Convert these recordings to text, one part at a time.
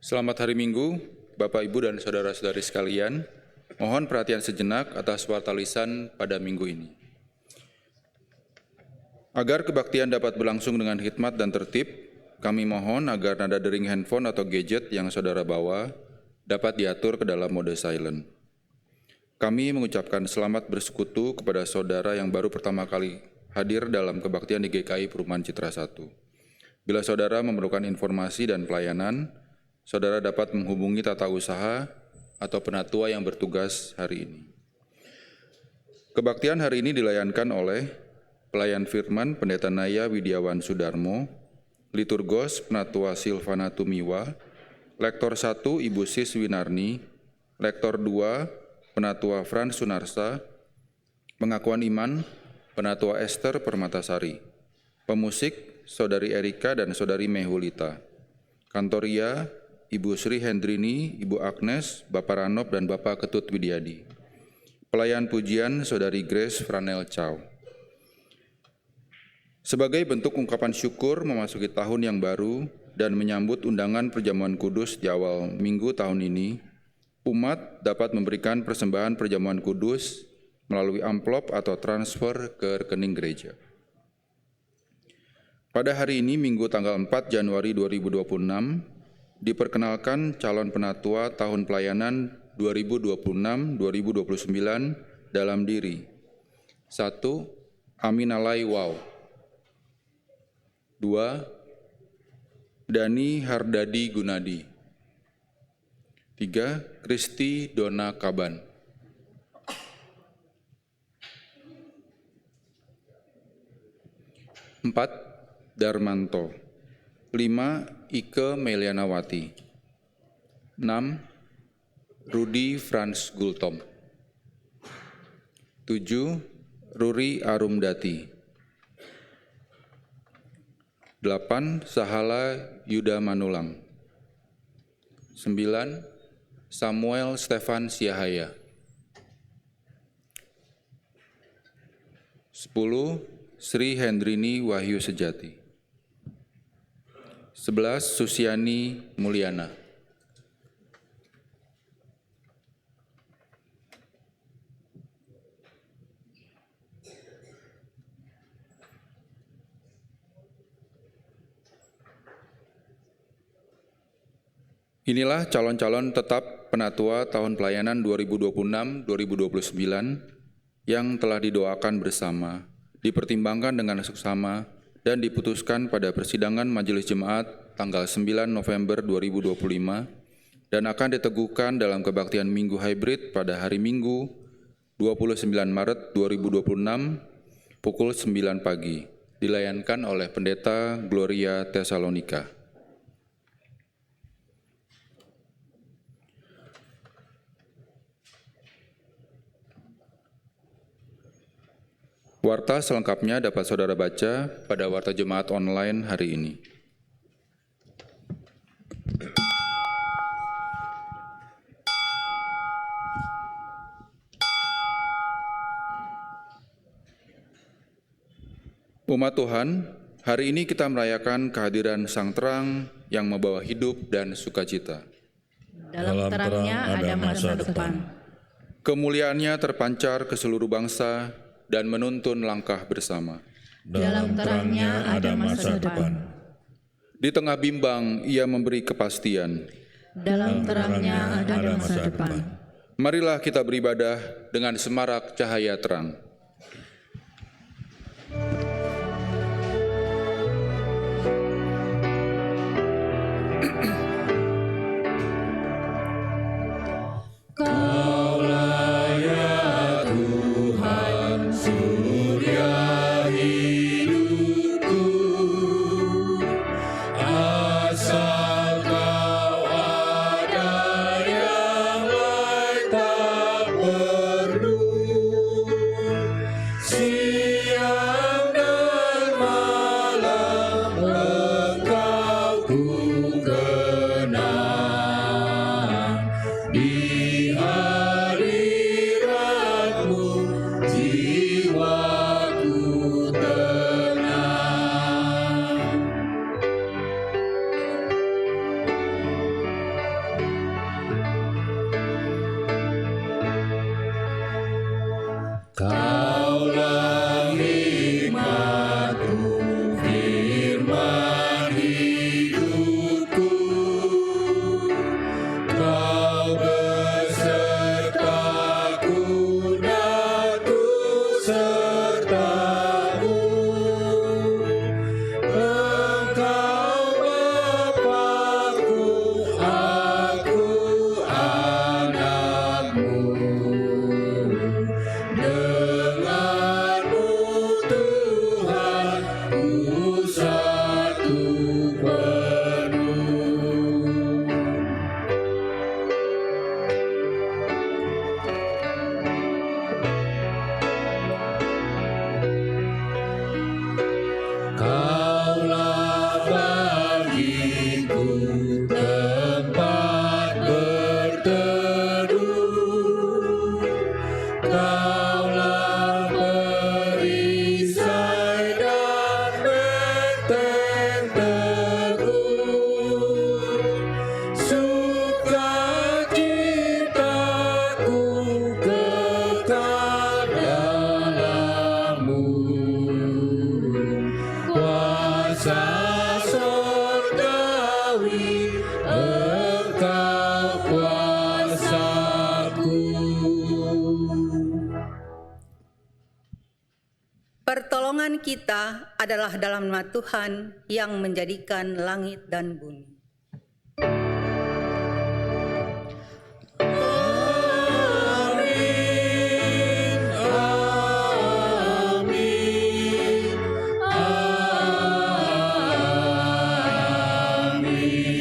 Selamat hari Minggu, Bapak, Ibu, dan saudara-saudari sekalian. Mohon perhatian sejenak atas warta lisan pada minggu ini. Agar kebaktian dapat berlangsung dengan hikmat dan tertib, kami mohon agar nada dering handphone atau gadget yang saudara bawa dapat diatur ke dalam mode silent. Kami mengucapkan selamat bersekutu kepada saudara yang baru pertama kali hadir dalam kebaktian di GKI Perumahan Citra 1. Bila saudara memerlukan informasi dan pelayanan, saudara dapat menghubungi tata usaha atau penatua yang bertugas hari ini. Kebaktian hari ini dilayankan oleh pelayan firman Pendeta Naya Widiawan Sudarmo, liturgos Penatua Silvana Tumiwa, lektor 1 Ibu Sis Winarni, lektor 2 Penatua Frans Sunarsa, pengakuan iman Penatua Esther Permatasari, pemusik Saudari Erika dan Saudari Mehulita, kantoria Ibu Sri Hendrini, Ibu Agnes, Bapak Ranop, dan Bapak Ketut Widiadi. Pelayan pujian Saudari Grace Franel Chow. Sebagai bentuk ungkapan syukur memasuki tahun yang baru dan menyambut undangan perjamuan kudus di awal minggu tahun ini, umat dapat memberikan persembahan perjamuan kudus melalui amplop atau transfer ke rekening gereja. Pada hari ini, Minggu tanggal 4 Januari 2026, diperkenalkan calon penatua tahun pelayanan 2026-2029 dalam diri. 1. Aminalai Wow. 2. Dani Hardadi Gunadi. 3. Kristi Dona Kaban. 4. Darmanto. 5. Ike Melianawati. 6. Rudi Frans Gultom. 7. Ruri Arumdati. 8. Sahala Yuda Manulang. 9. Samuel Stefan Siahaya. 10. Sri Hendrini Wahyu Sejati. 11. Susiani Mulyana. Inilah calon-calon tetap penatua tahun pelayanan 2026-2029 yang telah didoakan bersama, dipertimbangkan dengan seksama, dan diputuskan pada persidangan Majelis Jemaat tanggal 9 November 2025 dan akan diteguhkan dalam kebaktian Minggu Hybrid pada hari Minggu 29 Maret 2026 pukul 9 pagi, dilayankan oleh Pendeta Gloria Tesalonika. Warta selengkapnya dapat saudara baca pada Warta Jemaat online hari ini. Umat Tuhan, hari ini kita merayakan kehadiran Sang Terang yang membawa hidup dan sukacita. Dalam terangnya ada masa depan. Kemuliaannya terpancar ke seluruh bangsa dan menuntun langkah bersama. Dalam terangnya ada masa depan. Di tengah bimbang, ia memberi kepastian. Dalam terangnya ada masa depan. Marilah kita beribadah dengan semarak cahaya terang. Kaulah hikmatku, firman hidupku. Kau besertaku dan ku sertamu. Engkau Bapa-Ku, aku anak-Mu. Denganmu Tuhan, ku satu penuh. Kaulah bagiku tempat berteduh. Kaulah perisai dan benteng teguh. Sukacitaku kekal dalam-Mu. Kuasa sorgawi, Engkau kuasaku. Pertolongan kita adalah dalam nama Tuhan yang menjadikan langit dan bumi. Amin, amin, amin.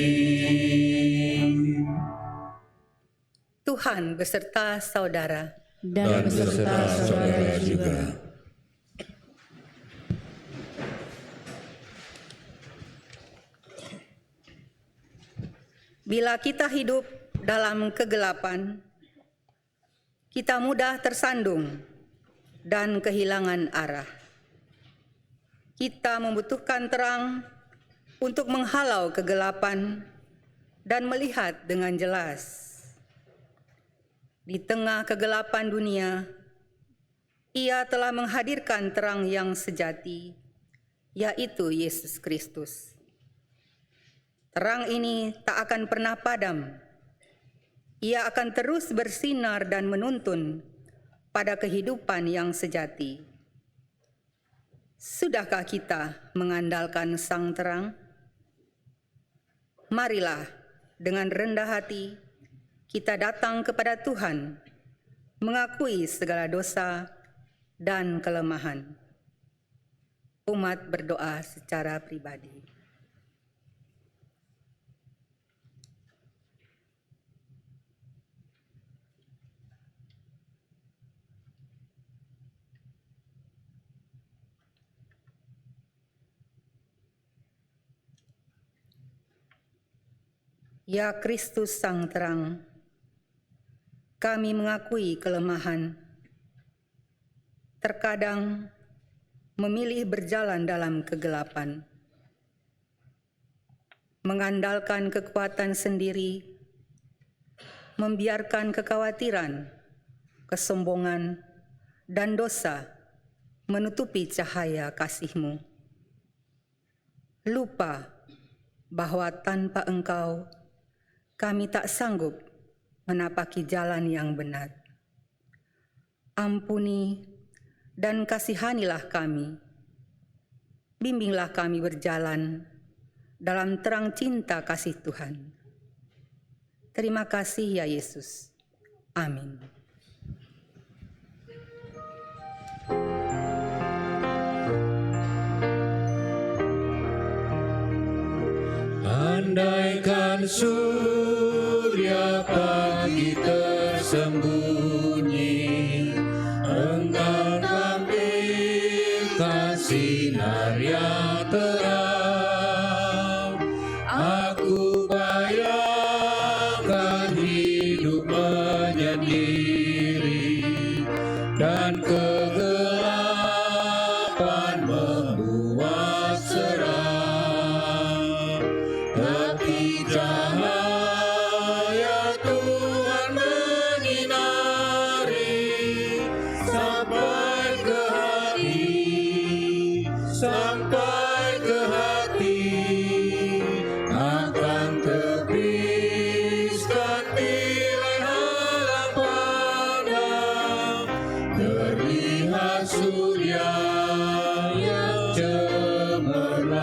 Tuhan beserta saudara. Dan beserta saudara juga. Bila kita hidup dalam kegelapan, kita mudah tersandung dan kehilangan arah. Kita membutuhkan terang untuk menghalau kegelapan dan melihat dengan jelas. Di tengah kegelapan dunia, Ia telah menghadirkan terang yang sejati, yaitu Yesus Kristus. Terang ini tak akan pernah padam. Ia akan terus bersinar dan menuntun pada kehidupan yang sejati. Sudahkah kita mengandalkan Sang Terang? Marilah dengan rendah hati kita datang kepada Tuhan, mengakui segala dosa dan kelemahan. Umat berdoa secara pribadi. Ya Kristus Sang Terang, kami mengakui kelemahan, terkadang memilih berjalan dalam kegelapan, mengandalkan kekuatan sendiri, membiarkan kekhawatiran, kesombongan, dan dosa menutupi cahaya kasih-Mu. Lupa bahwa tanpa Engkau, kami tak sanggup menapaki jalan yang benar. Ampuni dan kasihanilah kami. Bimbinglah kami berjalan dalam terang cinta kasih Tuhan. Terima kasih ya Yesus. Amin. Andaikan surya pagi tersembunyi, Engkau tampilkan sinar yang terang. Aku bayangkan hidup menyendiri dan kegelapan membuat seram. Tapi cahaya Tuhan menyinari sampai terlihat surya yang cemerlang.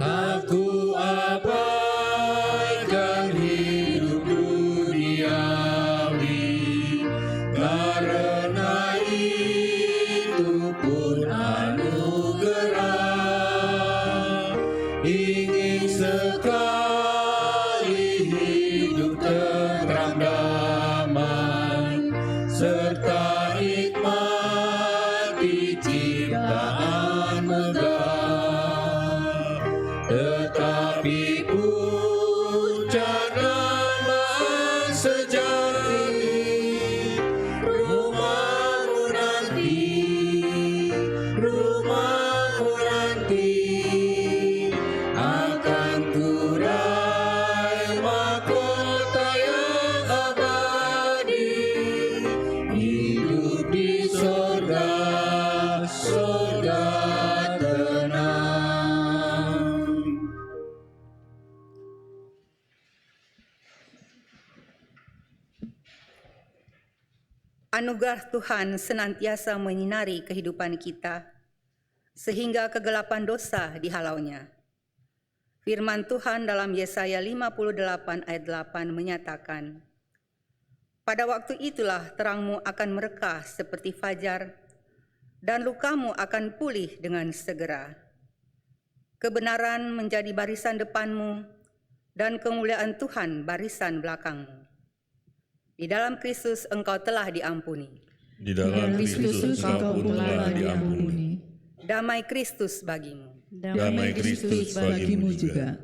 Tak ku abaikan hidup duniawi, karena itu pun anugerah. Ingin sekali hidup tenteram damai, serta nikmati ciptaan megah. Tetapi puncaknya sejati, rumahmu nanti akan kurai mahkota yang abadi, hidup di sorga, sorga tenang. Anugerah Tuhan senantiasa menyinari kehidupan kita, sehingga kegelapan dosa dihalaunya. Firman Tuhan dalam Yesaya 58 ayat 8 menyatakan, "Pada waktu itulah terangmu akan merekah seperti fajar, dan lukamu akan pulih dengan segera. Kebenaran menjadi barisan depanmu, dan kemuliaan Tuhan barisan belakangmu. Di dalam Kristus engkau telah diampuni. Di dalam Kristus engkau pun telah diampuni. Damai Kristus bagimu." Damai Kristus bagimu juga.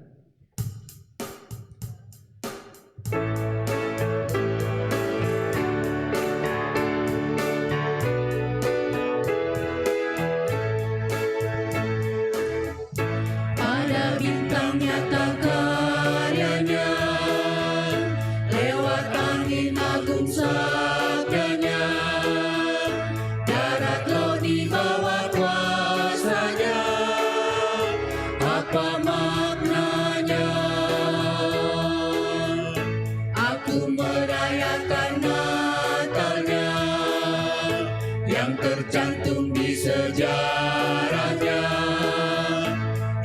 Pada bintang nyata karyanya, lewat angin agung sabdanya, darat laut di bawah kuasanya. Apa maknanya? Aku merayakan Natalnya, yang tercantum di sejarahnya.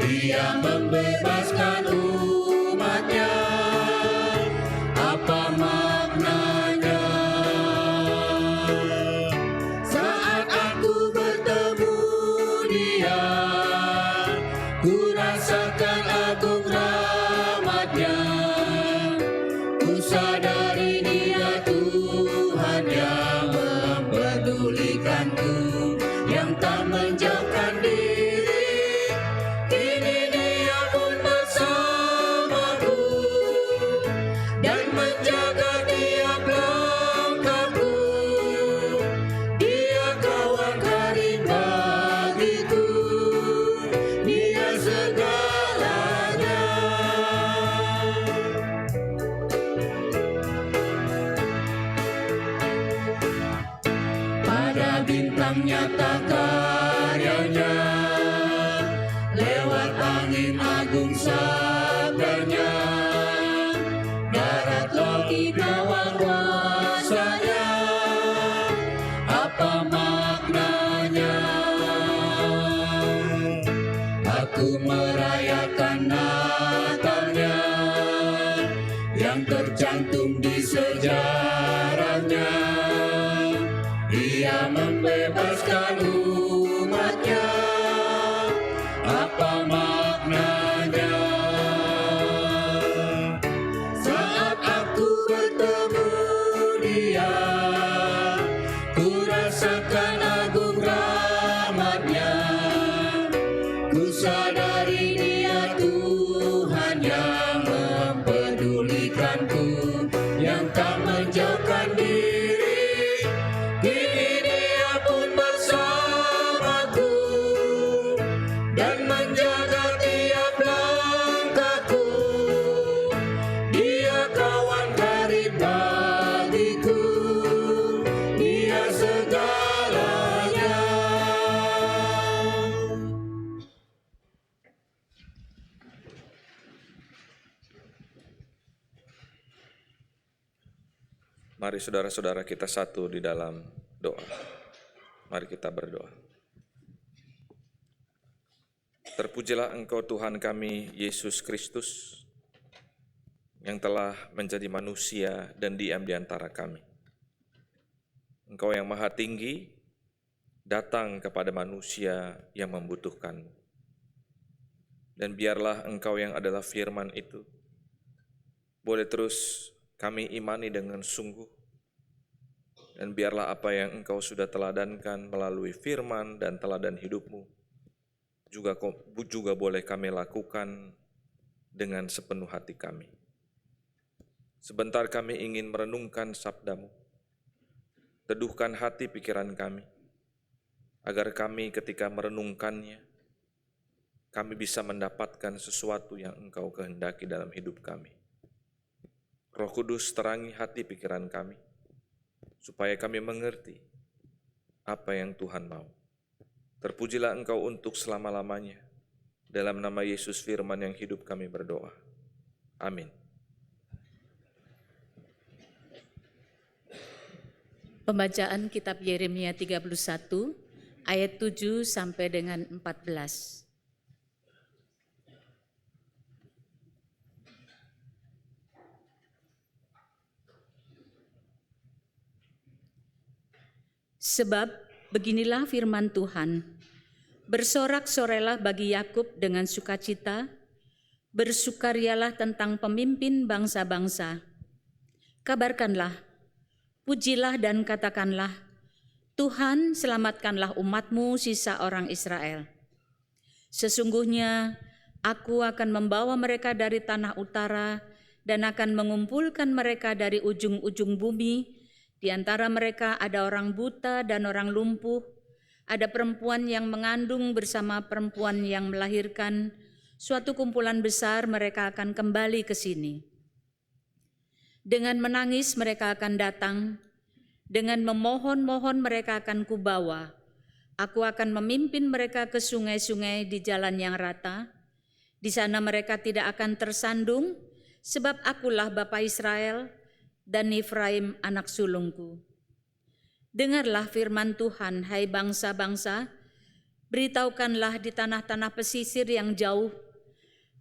Ia membebaskan umatnya. Apa maknanya? Saat aku bertemu Dia, ku rasakan agung rahmat-Nya. Ku sadari Dia Tuhan yang mempedulikanku, yang tak menjauhkan diri. Kini Dia pun bersamaku dan menjaga tiap langkahku. Dia kawan karib bagiku, Dia segalanya. Pada bintang nyata karyanya, lewat angin agung sabdanya, darat laut di bawah kuasanya. Apa maknanya? Aku merayakan Natalnya, yang tercantum di sejarahnya. Ia membebaskan umatnya. Apa maknanya? Saat aku bertemu Dia, ku rasakan agung rahmat-Nya. Ku sadari Dia Tuhan yang mempedulikanku, yang tak menjauhkan diri. Kini Dia pun bersamaku dan menjaga tiap langkahku. Dia kawan karib bagiku, Dia segalanya. Mari saudara-saudara kita satu di dalam doa. Mari kita berdoa. Terpujilah Engkau Tuhan kami, Yesus Kristus, yang telah menjadi manusia dan diam di antara kami. Engkau yang maha tinggi, datang kepada manusia yang membutuhkan-Mu. Dan biarlah Engkau yang adalah firman itu, boleh terus kami imani dengan sungguh. Dan biarlah apa yang Engkau sudah teladankan melalui firman dan teladan hidup-Mu, juga boleh kami lakukan dengan sepenuh hati kami. Sebentar kami ingin merenungkan sabda-Mu. Teduhkan hati pikiran kami, agar kami ketika merenungkannya, kami bisa mendapatkan sesuatu yang Engkau kehendaki dalam hidup kami. Roh Kudus terangi hati pikiran kami, supaya kami mengerti apa yang Tuhan mau. Terpujilah Engkau untuk selama-lamanya. Dalam nama Yesus firman yang hidup kami berdoa. Amin. Pembacaan kitab Yeremia 31 ayat 7 sampai dengan 14. Sebab beginilah firman Tuhan, bersorak-sorailah bagi Yakub dengan sukacita, bersukarialah tentang pemimpin bangsa-bangsa. Kabarkanlah, pujilah dan katakanlah, Tuhan selamatkanlah umat-Mu sisa orang Israel. Sesungguhnya aku akan membawa mereka dari tanah utara dan akan mengumpulkan mereka dari ujung-ujung bumi. Di antara mereka ada orang buta dan orang lumpuh, ada perempuan yang mengandung bersama perempuan yang melahirkan. Suatu kumpulan besar mereka akan kembali ke sini. Dengan menangis mereka akan datang, dengan memohon-mohon mereka akan kubawa. Aku akan memimpin mereka ke sungai-sungai di jalan yang rata. Di sana mereka tidak akan tersandung, sebab akulah Bapa Israel, dan Efraim anak sulungku. Dengarlah firman Tuhan, hai bangsa-bangsa, beritahukanlah di tanah-tanah pesisir yang jauh.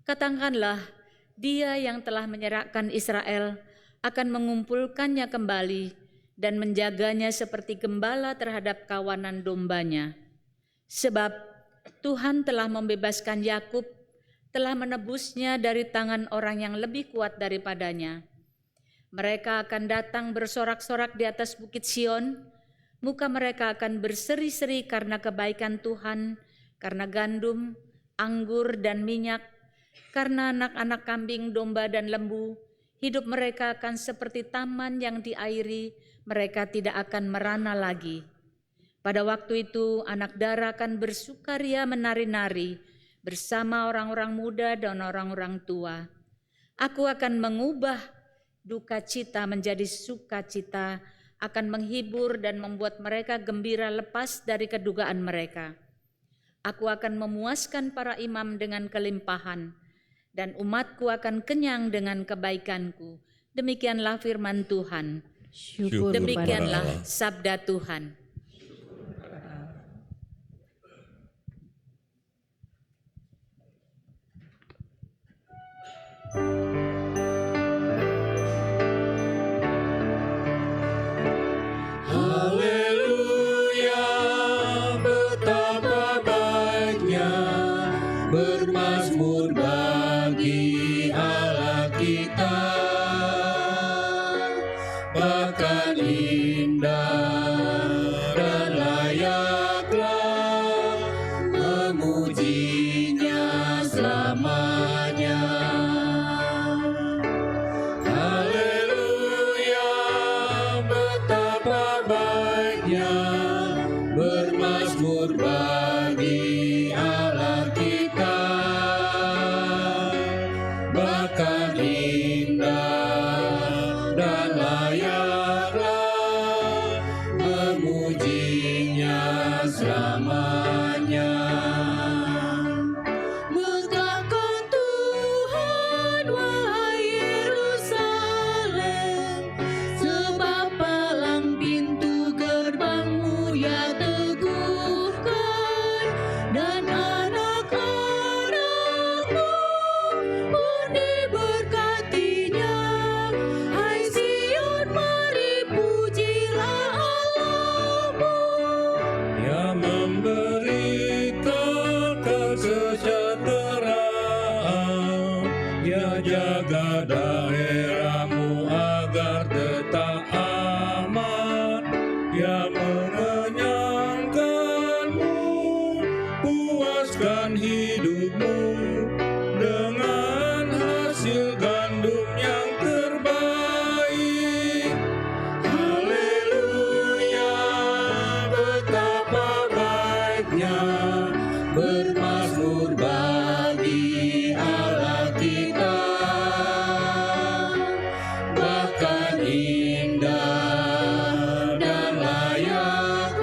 Katakanlah, Dia yang telah menyerahkan Israel akan mengumpulkannya kembali dan menjaganya seperti gembala terhadap kawanan dombanya. Sebab Tuhan telah membebaskan Yakub, telah menebusnya dari tangan orang yang lebih kuat daripadanya. Mereka akan datang bersorak-sorak di atas bukit Sion, muka mereka akan berseri-seri karena kebaikan Tuhan, karena gandum, anggur, dan minyak, karena anak-anak kambing, domba, dan lembu. Hidup mereka akan seperti taman yang diairi, mereka tidak akan merana lagi. Pada waktu itu anak dara akan bersukaria menari-nari bersama orang-orang muda dan orang-orang tua. Aku akan mengubah duka cita menjadi sukacita, akan menghibur dan membuat mereka gembira lepas dari kedugaan mereka. Aku akan memuaskan para imam dengan kelimpahan, dan umatku akan kenyang dengan kebaikanku. Demikianlah firman Tuhan. Syukur Demikianlah sabda Tuhan. Haleluya, betapa baiknya bermazmur bagi Allah kita, bahkan indah dan layaklah memujinya selamanya. Haleluya, betapa baiknya bermazmur bagi Allah kita, bahkan indah dan layaklah memujinya selamanya. Megahkan Tuhan, wahai Yerusalem, sebab jaga daerahmu agar tetap aman. Ya mengenyangkanmu, puaskan hidupmu dengan hasil gandum yang terbaik. Haleluya, betapa baiknya bermazmur bagi Allah kita, bahkan indah dan layaklah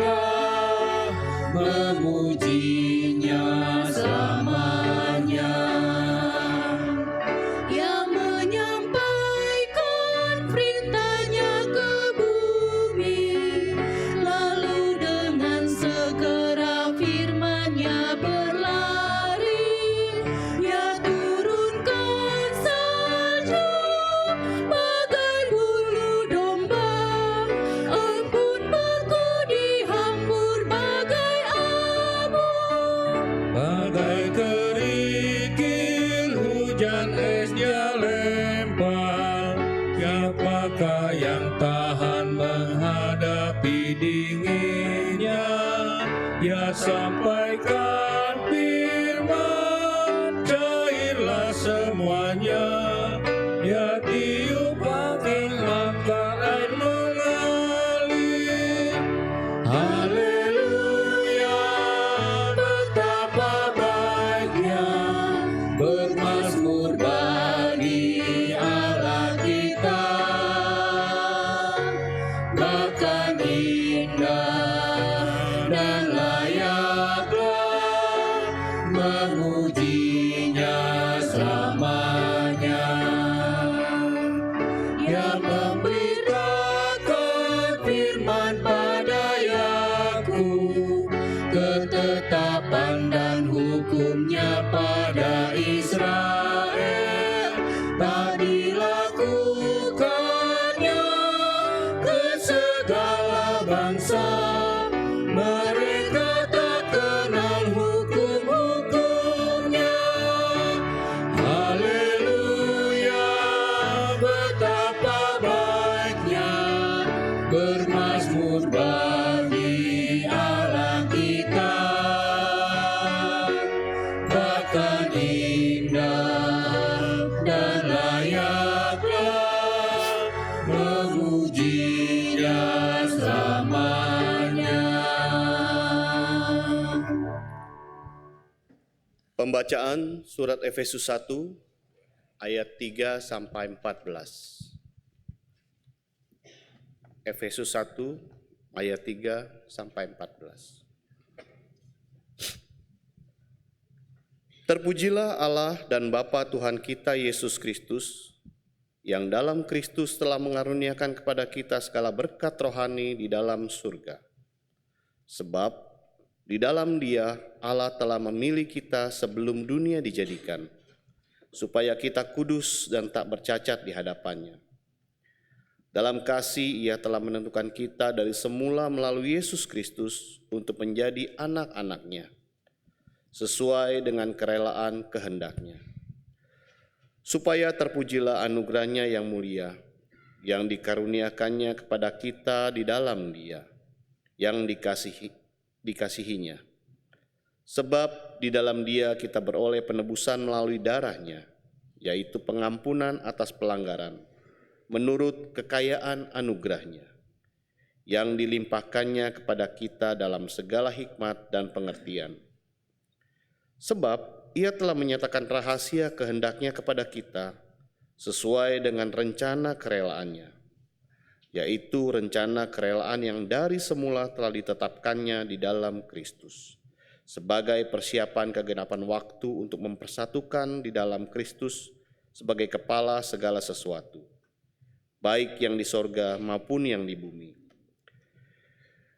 memujinya selamanya. Yang menyampaikan perintahnya ke bumi, lalu dengan segera firman-Nya berlari. Ia turunkan salju bagai bulu domba, embun beku dihambur bagai abu. Bagai kerikil hujan es dia lempar, siapakah yang tahan menghadapi dinginnya? Ya sampaikan firman, cairlah semuanya. Ya tiup angin, maka air mengalir. Haleluya, betapa baiknya bermazmur bagi Allah kita, bahkan indah dan layaklah memujinya selamanya. Yang memberitakan firman pada Yakub, ketetapan dan hukumnya pada Israel, tak dilakukannya ke segala bangsa. Mereka tak kenal hukum-hukumnya. Haleluya, betapa baiknya bermazmur bagi Allah kita, bahkan indah dan layaklah memujinya selamanya. Pembacaan surat Efesus 1 ayat 3 sampai 14. Efesus 1 ayat 3 sampai 14. Terpujilah Allah dan Bapa Tuhan kita Yesus Kristus, yang dalam Kristus telah mengaruniakan kepada kita segala berkat rohani di dalam surga. Sebab di dalam Dia Allah telah memilih kita sebelum dunia dijadikan, supaya kita kudus dan tak bercacat di hadapan-Nya. Dalam kasih Ia telah menentukan kita dari semula melalui Yesus Kristus untuk menjadi anak-anak-Nya, sesuai dengan kerelaan kehendak-Nya. Supaya terpujilah anugerah-Nya yang mulia, yang dikaruniakannya kepada kita di dalam Dia, yang dikasihinya. Sebab di dalam Dia kita beroleh penebusan melalui darah-Nya, yaitu pengampunan atas pelanggaran, menurut kekayaan anugerah-Nya, yang dilimpahkannya kepada kita dalam segala hikmat dan pengertian. Sebab Ia telah menyatakan rahasia kehendak-Nya kepada kita sesuai dengan rencana kerelaan-Nya, yaitu rencana kerelaan yang dari semula telah ditetapkannya di dalam Kristus, sebagai persiapan kegenapan waktu untuk mempersatukan di dalam Kristus sebagai kepala segala sesuatu, baik yang di sorga maupun yang di bumi.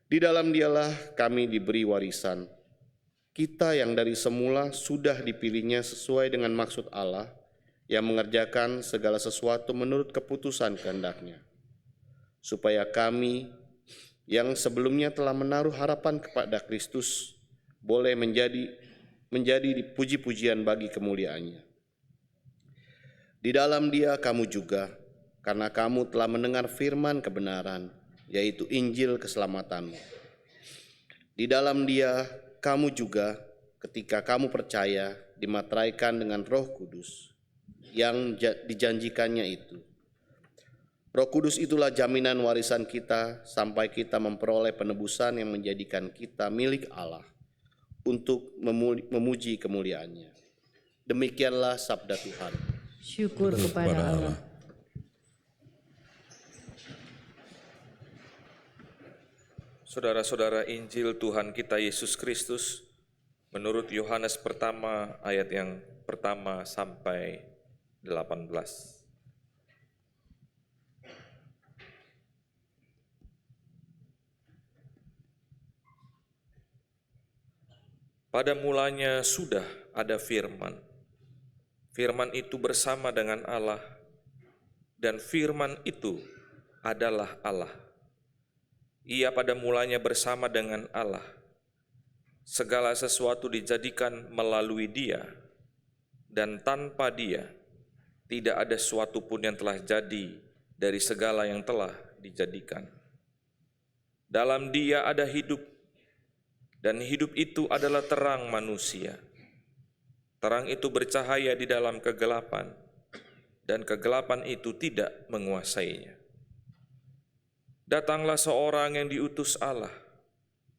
Di dalam Dialah kami diberi warisan, kita yang dari semula sudah dipilihnya sesuai dengan maksud Allah, yang mengerjakan segala sesuatu menurut keputusan kehendak-Nya, supaya kami yang sebelumnya telah menaruh harapan kepada Kristus boleh menjadi puji-pujian bagi kemuliaan-Nya. Di dalam Dia kamu juga, karena kamu telah mendengar firman kebenaran, yaitu Injil keselamatanmu. Di dalam Dia kamu juga, ketika kamu percaya, dimateraikan dengan Roh Kudus yang dijanjikannya itu. Roh Kudus itulah jaminan warisan kita sampai kita memperoleh penebusan yang menjadikan kita milik Allah untuk memuji kemuliaan-Nya. Demikianlah sabda Tuhan. Syukur kepada Allah. Saudara-saudara, Injil Tuhan kita Yesus Kristus menurut Yohanes pertama ayat yang pertama sampai 18. Pada mulanya sudah ada firman. Firman itu bersama dengan Allah, dan firman itu adalah Allah. Ia pada mulanya bersama dengan Allah. Segala sesuatu dijadikan melalui Dia, dan tanpa Dia tidak ada sesuatu pun yang telah jadi dari segala yang telah dijadikan. Dalam Dia ada hidup, dan hidup itu adalah terang manusia. Terang itu bercahaya di dalam kegelapan, dan kegelapan itu tidak menguasainya. Datanglah seorang yang diutus Allah,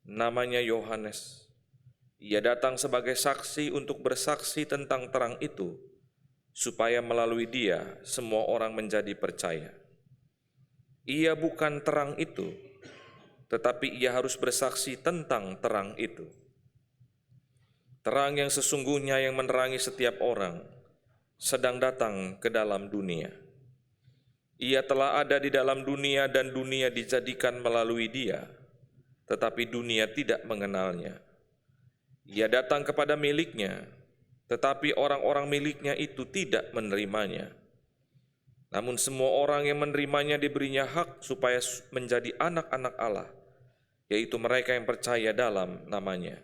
namanya Yohanes. Ia datang sebagai saksi untuk bersaksi tentang terang itu, supaya melalui dia semua orang menjadi percaya. Ia bukan terang itu, tetapi ia harus bersaksi tentang terang itu. Terang yang sesungguhnya yang menerangi setiap orang sedang datang ke dalam dunia. Ia telah ada di dalam dunia dan dunia dijadikan melalui Dia, tetapi dunia tidak mengenalnya. Ia datang kepada miliknya, tetapi orang-orang miliknya itu tidak menerimanya. Namun semua orang yang menerimanya diberinya hak supaya menjadi anak-anak Allah, yaitu mereka yang percaya dalam namanya.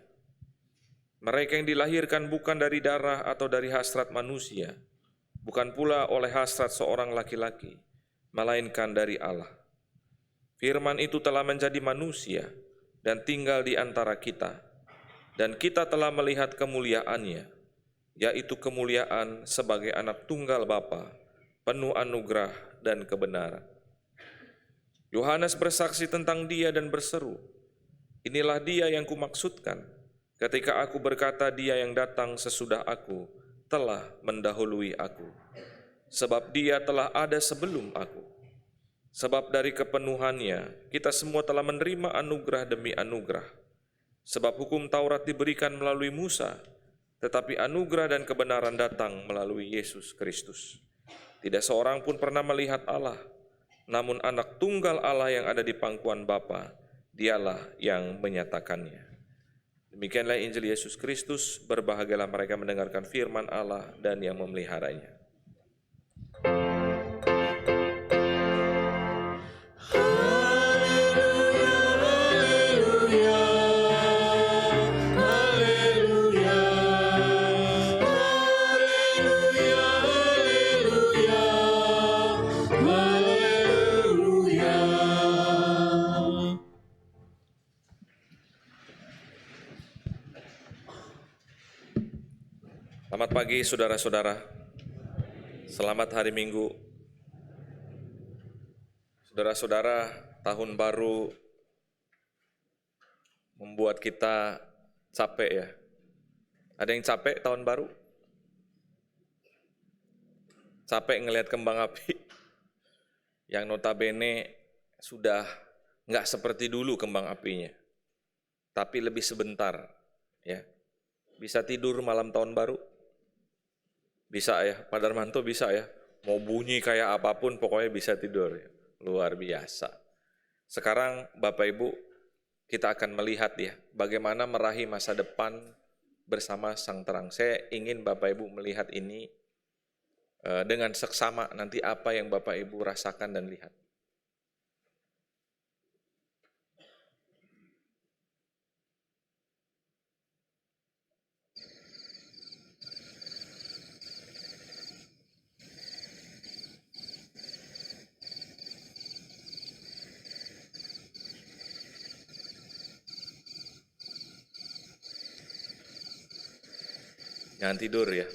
Mereka yang dilahirkan bukan dari darah atau dari hasrat manusia, bukan pula oleh hasrat seorang laki-laki, melainkan dari Allah. Firman itu telah menjadi manusia dan tinggal di antara kita, dan kita telah melihat kemuliaan-Nya, yaitu kemuliaan sebagai anak tunggal Bapa, penuh anugerah dan kebenaran. Yohanes bersaksi tentang Dia dan berseru, "Inilah Dia yang kumaksudkan, ketika aku berkata Dia yang datang sesudah aku telah mendahului aku, sebab Dia telah ada sebelum aku. Sebab dari kepenuhannya kita semua telah menerima anugerah demi anugerah. Sebab hukum Taurat diberikan melalui Musa, tetapi anugerah dan kebenaran datang melalui Yesus Kristus. Tidak seorang pun pernah melihat Allah, namun anak tunggal Allah yang ada di pangkuan Bapa, Dialah yang menyatakannya." Demikianlah Injil Yesus Kristus. Berbahagialah mereka mendengarkan firman Allah dan yang memeliharanya. Selamat pagi saudara-saudara, selamat hari Minggu. Saudara-saudara, tahun baru membuat kita capek ya. Ada yang capek tahun baru? Capek ngelihat kembang api yang notabene sudah nggak seperti dulu kembang apinya, tapi lebih sebentar ya. Bisa tidur malam tahun baru? Bisa ya, Pak Darmanto bisa ya. Mau bunyi kayak apapun pokoknya bisa tidur ya. Luar biasa. Sekarang Bapak Ibu, kita akan melihat ya bagaimana meraih masa depan bersama Sang Terang. Saya ingin Bapak Ibu melihat ini dengan seksama nanti apa yang Bapak Ibu rasakan dan lihat. Jangan tidur ya.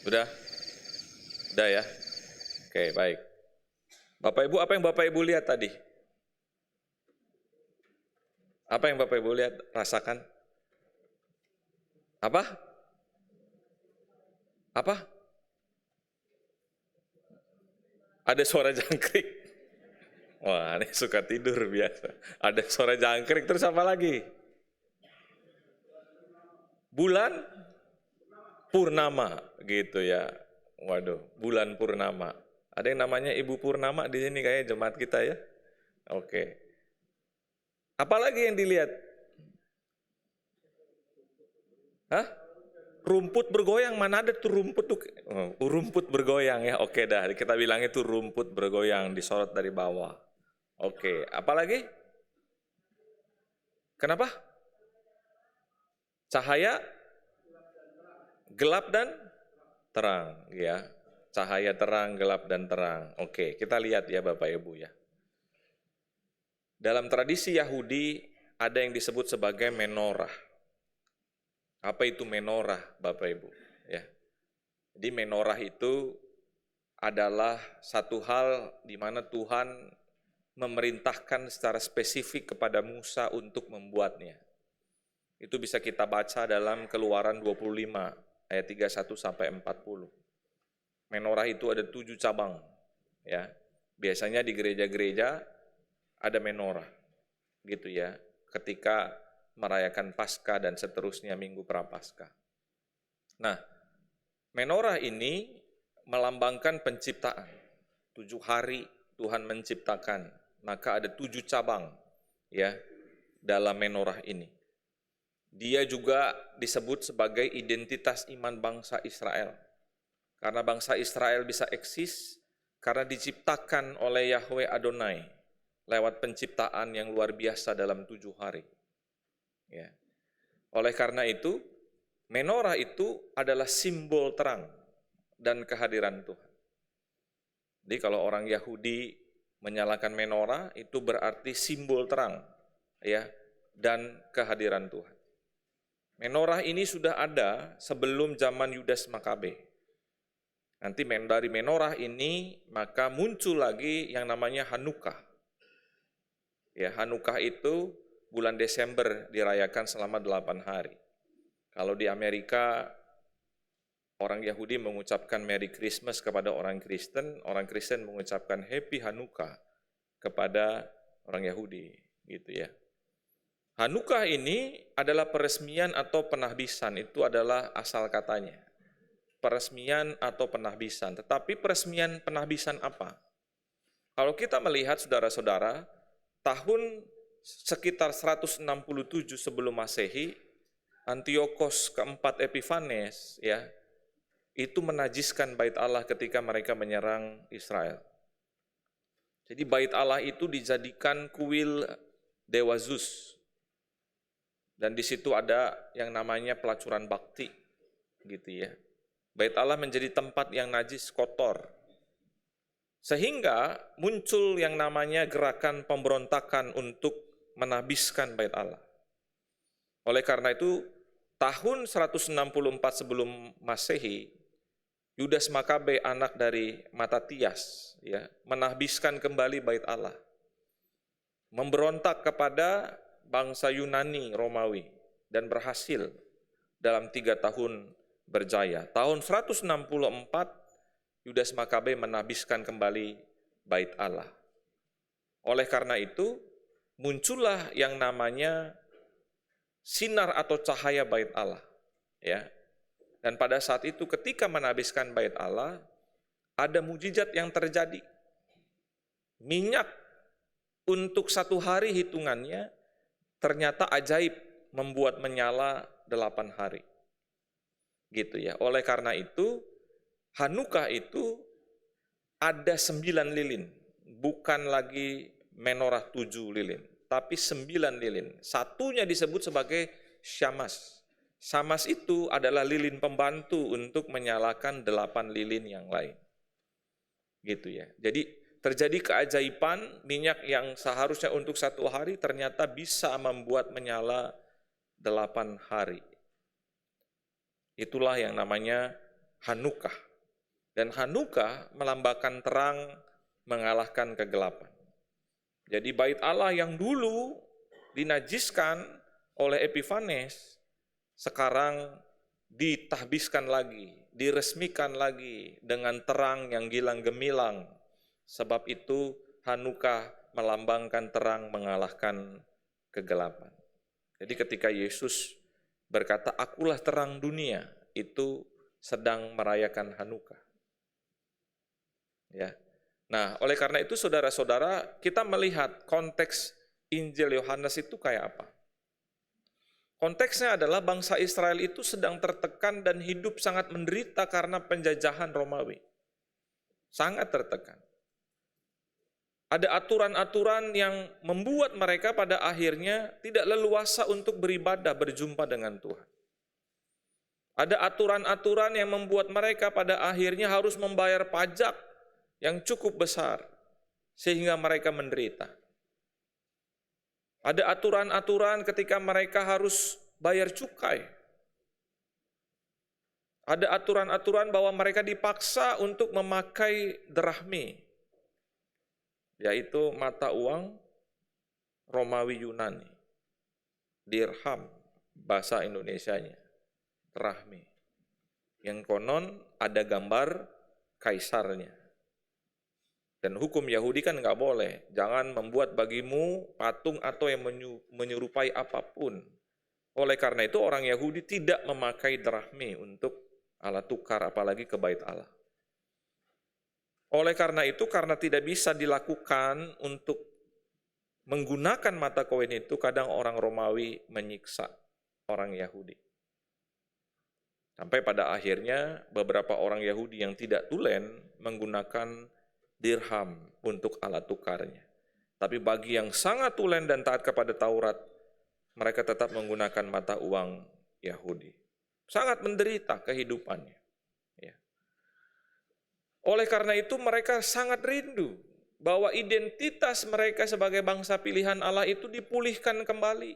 Udah? Udah ya? Oke, baik. Bapak Ibu, apa yang Bapak Ibu lihat tadi? Apa yang Bapak Ibu lihat, rasakan? Apa? Apa? Ada suara jangkrik. Wah, ini suka tidur biasa. Ada suara jangkrik, terus apa lagi? Bulan purnama gitu ya. Waduh, bulan purnama. Ada yang namanya Ibu Purnama di sini kayaknya jemaat kita ya. Oke. Apalagi yang dilihat? Hah? Rumput bergoyang, mana ada tuh rumput tuh? Oh, rumput bergoyang ya. Oke dah, kita bilang itu rumput bergoyang, disorot dari bawah. Oke, apalagi? Kenapa? Cahaya gelap dan terang ya. Cahaya terang, gelap dan terang. Oke, kita lihat ya Bapak Ibu ya. Dalam tradisi Yahudi ada yang disebut sebagai menorah. Apa itu menorah Bapak Ibu? Ya. Jadi menorah itu adalah satu hal di mana Tuhan memerintahkan secara spesifik kepada Musa untuk membuatnya. Itu bisa kita baca dalam Keluaran 25 ayat 31 sampai 40. Menorah itu ada 7 cabang, ya. Biasanya di gereja-gereja ada menorah, gitu ya. Ketika merayakan Paskah dan seterusnya Minggu Prapaskah. Nah, menorah ini melambangkan penciptaan. 7 hari Tuhan menciptakan, maka ada 7 cabang, ya, dalam menorah ini. Dia juga disebut sebagai identitas iman bangsa Israel. Karena bangsa Israel bisa eksis karena diciptakan oleh Yahweh Adonai lewat penciptaan yang luar biasa dalam 7 hari. Ya. Oleh karena itu, menorah itu adalah simbol terang dan kehadiran Tuhan. Jadi kalau orang Yahudi menyalakan menorah, itu berarti simbol terang, ya, dan kehadiran Tuhan. Menorah ini sudah ada sebelum zaman Yudas Makabe. Nanti dari menorah ini maka muncul lagi yang namanya Hanukkah. Ya, Hanukkah itu bulan Desember dirayakan selama 8 hari. Kalau di Amerika orang Yahudi mengucapkan Merry Christmas kepada orang Kristen mengucapkan Happy Hanukkah kepada orang Yahudi, gitu ya. Hanukkah ini adalah peresmian atau penahbisan, itu adalah asal katanya. Peresmian atau penahbisan. Tetapi peresmian penahbisan apa? Kalau kita melihat saudara-saudara, tahun sekitar 167 sebelum Masehi, Antiochos keempat Epiphanes ya, itu menajiskan bait Allah ketika mereka menyerang Israel. Jadi bait Allah itu dijadikan kuil Dewa Zeus. Dan di situ ada yang namanya pelacuran bakti, gitu ya. Bait Allah menjadi tempat yang najis, kotor. Sehingga muncul yang namanya gerakan pemberontakan untuk menahbiskan bait Allah. Oleh karena itu, tahun 164 sebelum Masehi, Yudas Makabe, anak dari Matatias, ya, menahbiskan kembali bait Allah. Memberontak kepada bangsa Yunani, Romawi, dan berhasil dalam 3 tahun berjaya. Tahun 164, Yudas Makabe menahbiskan kembali bait Allah. Oleh karena itu, muncullah yang namanya sinar atau cahaya bait Allah. Ya. Dan pada saat itu ketika menahbiskan bait Allah, ada mujizat yang terjadi. Minyak untuk 1 hari hitungannya ternyata ajaib, membuat menyala 8 hari. Gitu ya. Oleh karena itu, Hanukkah itu ada 9 lilin, bukan lagi menorah 7 lilin, tapi 9 lilin. Satunya disebut sebagai syamas. Syamas itu adalah lilin pembantu untuk menyalakan 8 lilin yang lain. Gitu ya. Jadi terjadi keajaiban, minyak yang seharusnya untuk 1 hari ternyata bisa membuat menyala 8 hari. Itulah yang namanya Hanukkah. Dan Hanukkah melambangkan terang mengalahkan kegelapan. Jadi bait Allah yang dulu dinajiskan oleh Epifanes, sekarang ditahbiskan lagi, diresmikan lagi dengan terang yang gilang gemilang. Sebab itu Hanukkah melambangkan terang mengalahkan kegelapan. Jadi ketika Yesus berkata, "Akulah terang dunia," itu sedang merayakan Hanukkah. Ya. Nah, oleh karena itu saudara-saudara, kita melihat konteks Injil Yohanes itu kayak apa. Konteksnya adalah bangsa Israel itu sedang tertekan dan hidup sangat menderita karena penjajahan Romawi. Sangat tertekan. Ada aturan-aturan yang membuat mereka pada akhirnya tidak leluasa untuk beribadah, berjumpa dengan Tuhan. Ada aturan-aturan yang membuat mereka pada akhirnya harus membayar pajak yang cukup besar, sehingga mereka menderita. Ada aturan-aturan ketika mereka harus bayar cukai. Ada aturan-aturan bahwa mereka dipaksa untuk memakai drachmi, yaitu mata uang Romawi Yunani. Dirham, bahasa Indonesianya, drachmi. Yang konon ada gambar kaisarnya. Dan hukum Yahudi kan nggak boleh, jangan membuat bagimu patung atau yang menyerupai apapun. Oleh karena itu orang Yahudi tidak memakai drachmi untuk alat tukar, apalagi ke bait Allah. Oleh karena itu, karena tidak bisa dilakukan untuk menggunakan mata koin itu, kadang orang Romawi menyiksa orang Yahudi. Sampai pada akhirnya beberapa orang Yahudi yang tidak tulen menggunakan dirham untuk alat tukarnya. Tapi bagi yang sangat tulen dan taat kepada Taurat, mereka tetap menggunakan mata uang Yahudi. Sangat menderita kehidupannya. Ya. Oleh karena itu mereka sangat rindu bahwa identitas mereka sebagai bangsa pilihan Allah itu dipulihkan kembali.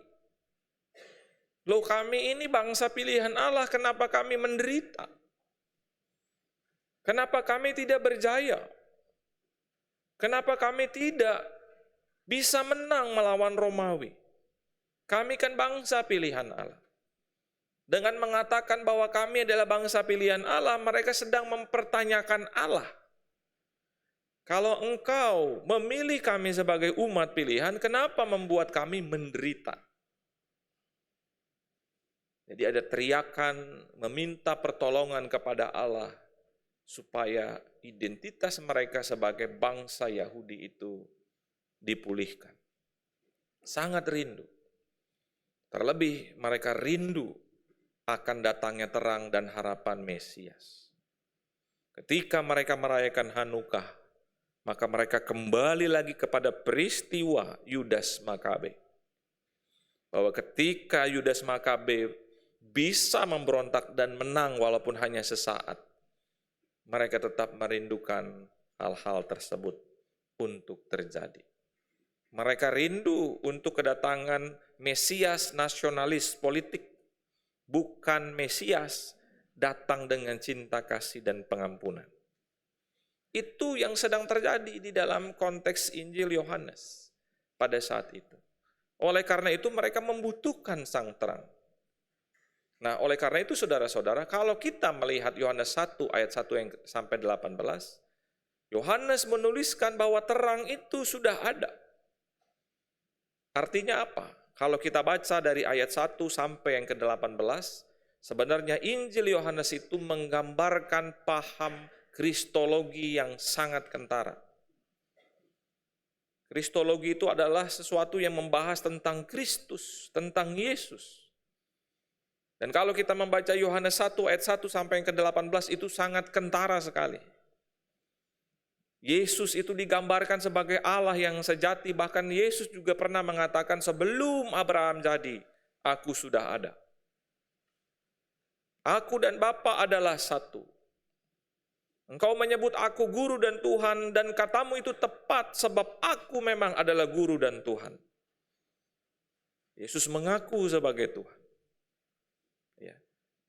Loh, kami ini bangsa pilihan Allah, kenapa kami menderita? Kenapa kami tidak berjaya? Kenapa kami tidak bisa menang melawan Romawi? Kami kan bangsa pilihan Allah. Dengan mengatakan bahwa kami adalah bangsa pilihan Allah, mereka sedang mempertanyakan Allah. Kalau engkau memilih kami sebagai umat pilihan, kenapa membuat kami menderita? Jadi ada teriakan meminta pertolongan kepada Allah supaya identitas mereka sebagai bangsa Yahudi itu dipulihkan. Sangat rindu. Terlebih mereka rindu akan datangnya terang dan harapan Mesias. Ketika mereka merayakan Hanukkah, maka mereka kembali lagi kepada peristiwa Yudas Makabe. Bahwa ketika Yudas Makabe bisa memberontak dan menang walaupun hanya sesaat, mereka tetap merindukan hal-hal tersebut untuk terjadi. Mereka rindu untuk kedatangan Mesias nasionalis politik, bukan Mesias datang dengan cinta kasih dan pengampunan. Itu yang sedang terjadi di dalam konteks Injil Yohanes pada saat itu. Oleh karena itu mereka membutuhkan sang terang. Nah, oleh karena itu saudara-saudara, kalau kita melihat Yohanes 1 ayat 1 yang sampai 18, Yohanes menuliskan bahwa terang itu sudah ada. Artinya apa? Kalau kita baca dari ayat 1 sampai yang ke-18, sebenarnya Injil Yohanes itu menggambarkan paham kristologi yang sangat kentara. Kristologi itu adalah sesuatu yang membahas tentang Kristus, tentang Yesus. Dan kalau kita membaca Yohanes 1 ayat 1 sampai yang ke-18 itu sangat kentara sekali. Yesus itu digambarkan sebagai Allah yang sejati, bahkan Yesus juga pernah mengatakan sebelum Abraham jadi, aku sudah ada. Aku dan Bapa adalah satu. Engkau menyebut aku guru dan Tuhan, dan katamu itu tepat sebab aku memang adalah guru dan Tuhan. Yesus mengaku sebagai Tuhan. Ya.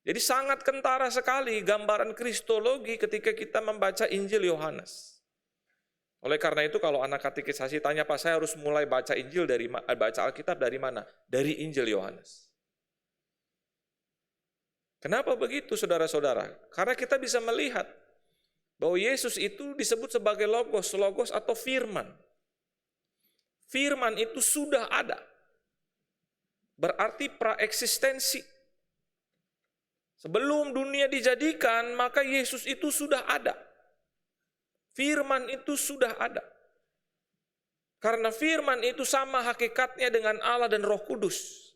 Jadi sangat kentara sekali gambaran kristologi ketika kita membaca Injil Yohanes. Oleh karena itu kalau anak katekisasi tanya, Pak, saya harus mulai baca Injil baca Alkitab dari mana? Dari Injil Yohanes. Kenapa begitu, saudara-saudara? Karena kita bisa melihat bahwa Yesus itu disebut sebagai logos atau firman. Firman itu sudah ada. Berarti praeksistensi. Sebelum dunia dijadikan, maka Yesus itu sudah ada. Firman itu sudah ada. Karena firman itu sama hakikatnya dengan Allah dan Roh Kudus.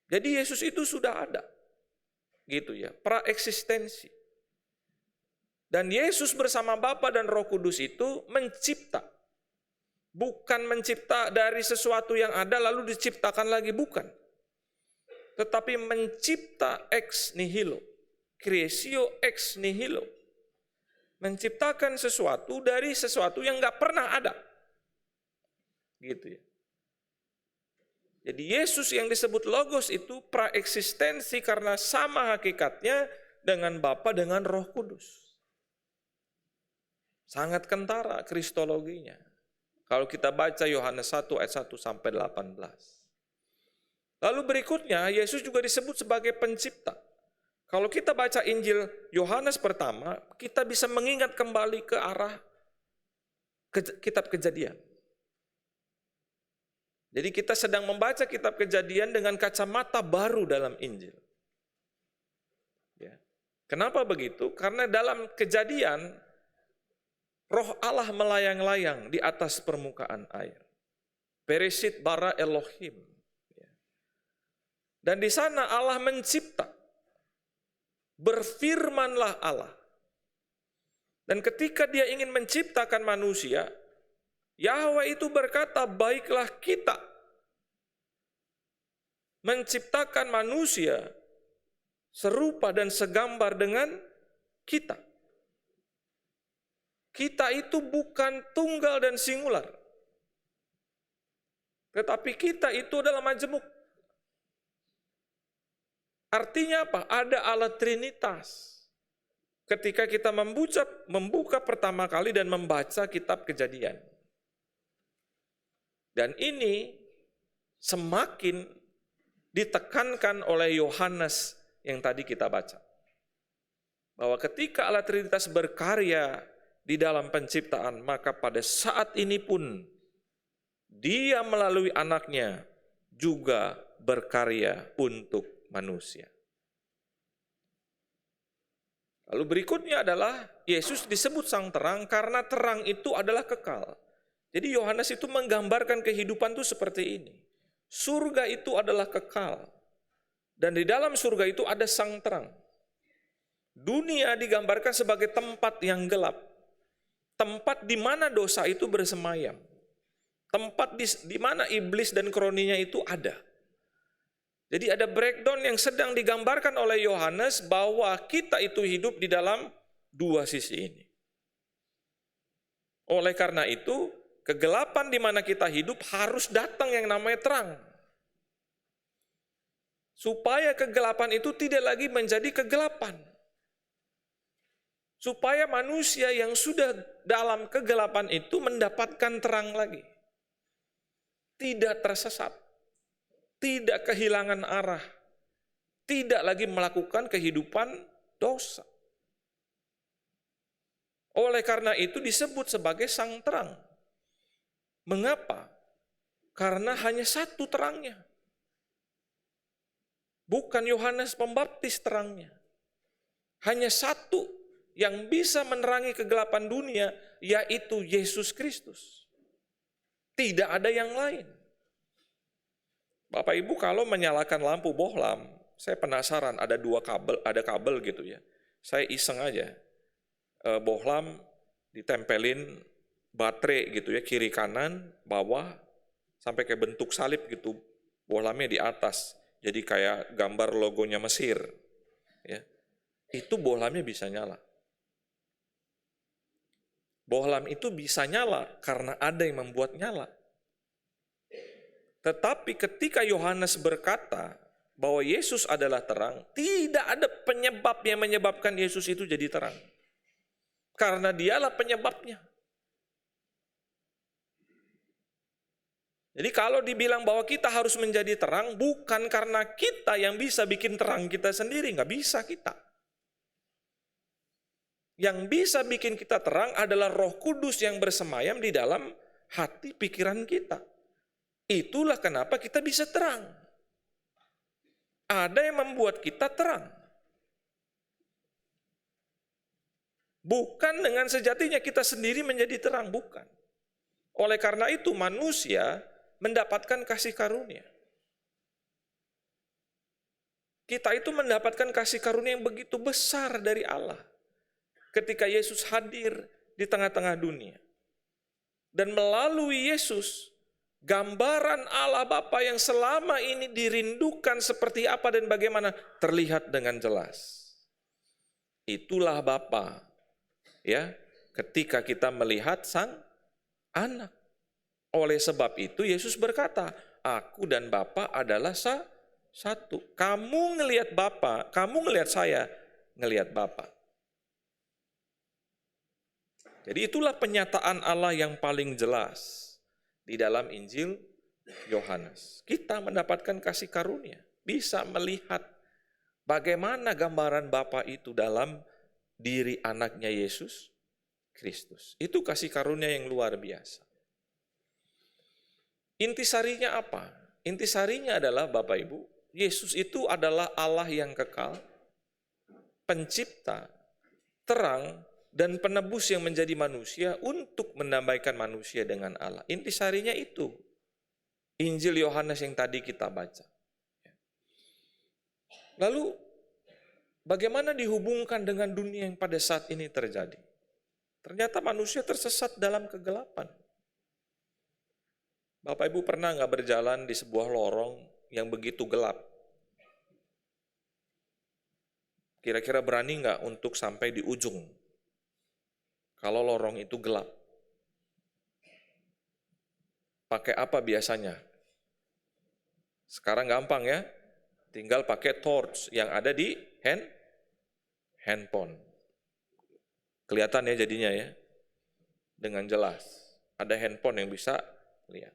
Jadi Yesus itu sudah ada. Gitu ya, praeksistensi. Dan Yesus bersama Bapa dan Roh Kudus itu mencipta. Bukan mencipta dari sesuatu yang ada lalu diciptakan lagi, bukan. Tetapi mencipta ex nihilo. Creatio ex nihilo. Menciptakan sesuatu dari sesuatu yang nggak pernah ada. Gitu ya. Jadi Yesus yang disebut logos itu praeksistensi karena sama hakikatnya dengan Bapa dengan Roh Kudus. Sangat kentara kristologinya. Kalau kita baca Yohanes 1 ayat 1 sampai 18. Lalu berikutnya Yesus juga disebut sebagai pencipta. Kalau kita baca Injil Yohanes pertama, kita bisa mengingat kembali ke arah kitab Kejadian. Jadi kita sedang membaca kitab Kejadian dengan kacamata baru dalam Injil. Ya. Kenapa begitu? Karena dalam Kejadian, Roh Allah melayang-layang di atas permukaan air. Bereshit bara Elohim. Ya. Dan di sana Allah mencipta. Berfirmanlah Allah. Dan ketika dia ingin menciptakan manusia, Yahweh itu berkata, baiklah kita menciptakan manusia serupa dan segambar dengan kita. Kita itu bukan tunggal dan singular. Tetapi kita itu adalah majemuk. Artinya apa? Ada Allah Trinitas. Ketika kita membuka pertama kali dan membaca kitab Kejadian. Dan ini semakin ditekankan oleh Yohanes yang tadi kita baca. Bahwa ketika Allah Trinitas berkarya di dalam penciptaan, maka pada saat ini pun Dia melalui anaknya juga berkarya untuk manusia. Lalu berikutnya adalah Yesus disebut sang terang karena terang itu adalah kekal. Jadi Yohanes itu menggambarkan kehidupan itu seperti ini. Surga itu adalah kekal. Dan di dalam surga itu ada sang terang. Dunia digambarkan sebagai tempat yang gelap. Tempat di mana dosa itu bersemayam. Tempat di mana iblis dan kroninya itu ada. Jadi ada breakdown yang sedang digambarkan oleh Yohanes bahwa kita itu hidup di dalam dua sisi ini. Oleh karena itu, kegelapan di mana kita hidup harus datang yang namanya terang. Supaya kegelapan itu tidak lagi menjadi kegelapan. Supaya manusia yang sudah dalam kegelapan itu mendapatkan terang lagi. Tidak tersesat. Tidak kehilangan arah, tidak lagi melakukan kehidupan dosa. Oleh karena itu disebut sebagai sang terang. Mengapa? Karena hanya satu terangnya. Bukan Yohanes Pembaptis terangnya. Hanya satu yang bisa menerangi kegelapan dunia, yaitu Yesus Kristus. Tidak ada yang lain. Bapak Ibu kalau menyalakan lampu bohlam, saya penasaran ada kabel gitu ya. Saya iseng aja, bohlam ditempelin baterai gitu ya, kiri kanan, bawah, sampai kayak bentuk salib gitu, bohlamnya di atas, jadi kayak gambar logonya Mesir. Ya. Itu bohlamnya bisa nyala. Bohlam itu bisa nyala karena ada yang membuat nyala. Tetapi ketika Yohanes berkata bahwa Yesus adalah terang, tidak ada penyebab yang menyebabkan Yesus itu jadi terang. Karena dialah penyebabnya. Jadi kalau dibilang bahwa kita harus menjadi terang, bukan karena kita yang bisa bikin terang kita sendiri, nggak bisa kita. Yang bisa bikin kita terang adalah Roh Kudus yang bersemayam di dalam hati pikiran kita. Itulah kenapa kita bisa terang. Ada yang membuat kita terang. Bukan dengan sejatinya kita sendiri menjadi terang, bukan. Oleh karena itu manusia mendapatkan kasih karunia. Kita itu mendapatkan kasih karunia yang begitu besar dari Allah. Ketika Yesus hadir di tengah-tengah dunia. Dan melalui Yesus, gambaran Allah Bapa yang selama ini dirindukan seperti apa dan bagaimana terlihat dengan jelas. Itulah Bapa. Ya, ketika kita melihat Sang Anak. Oleh sebab itu Yesus berkata, aku dan Bapa adalah satu. Kamu ngelihat Bapa, kamu ngelihat saya, ngelihat Bapa. Jadi itulah penyataan Allah yang paling jelas di dalam Injil Yohanes. Kita mendapatkan kasih karunia, bisa melihat bagaimana gambaran Bapa itu dalam diri anaknya Yesus Kristus. Itu kasih karunia yang luar biasa. Intisarinya apa? Intisarinya adalah Bapak Ibu, Yesus itu adalah Allah yang kekal, pencipta, terang, dan penebus yang menjadi manusia untuk mendamaikan manusia dengan Allah. Intisarinya itu. Injil Yohanes yang tadi kita baca. Lalu, bagaimana dihubungkan dengan dunia yang pada saat ini terjadi? Ternyata manusia tersesat dalam kegelapan. Bapak Ibu pernah nggak berjalan di sebuah lorong yang begitu gelap? Kira-kira berani nggak untuk sampai di ujung? Kalau lorong itu gelap. Pakai apa biasanya? Sekarang gampang ya, tinggal pakai torch yang ada di handphone. Kelihatan ya jadinya ya, dengan jelas. Ada handphone yang bisa lihat.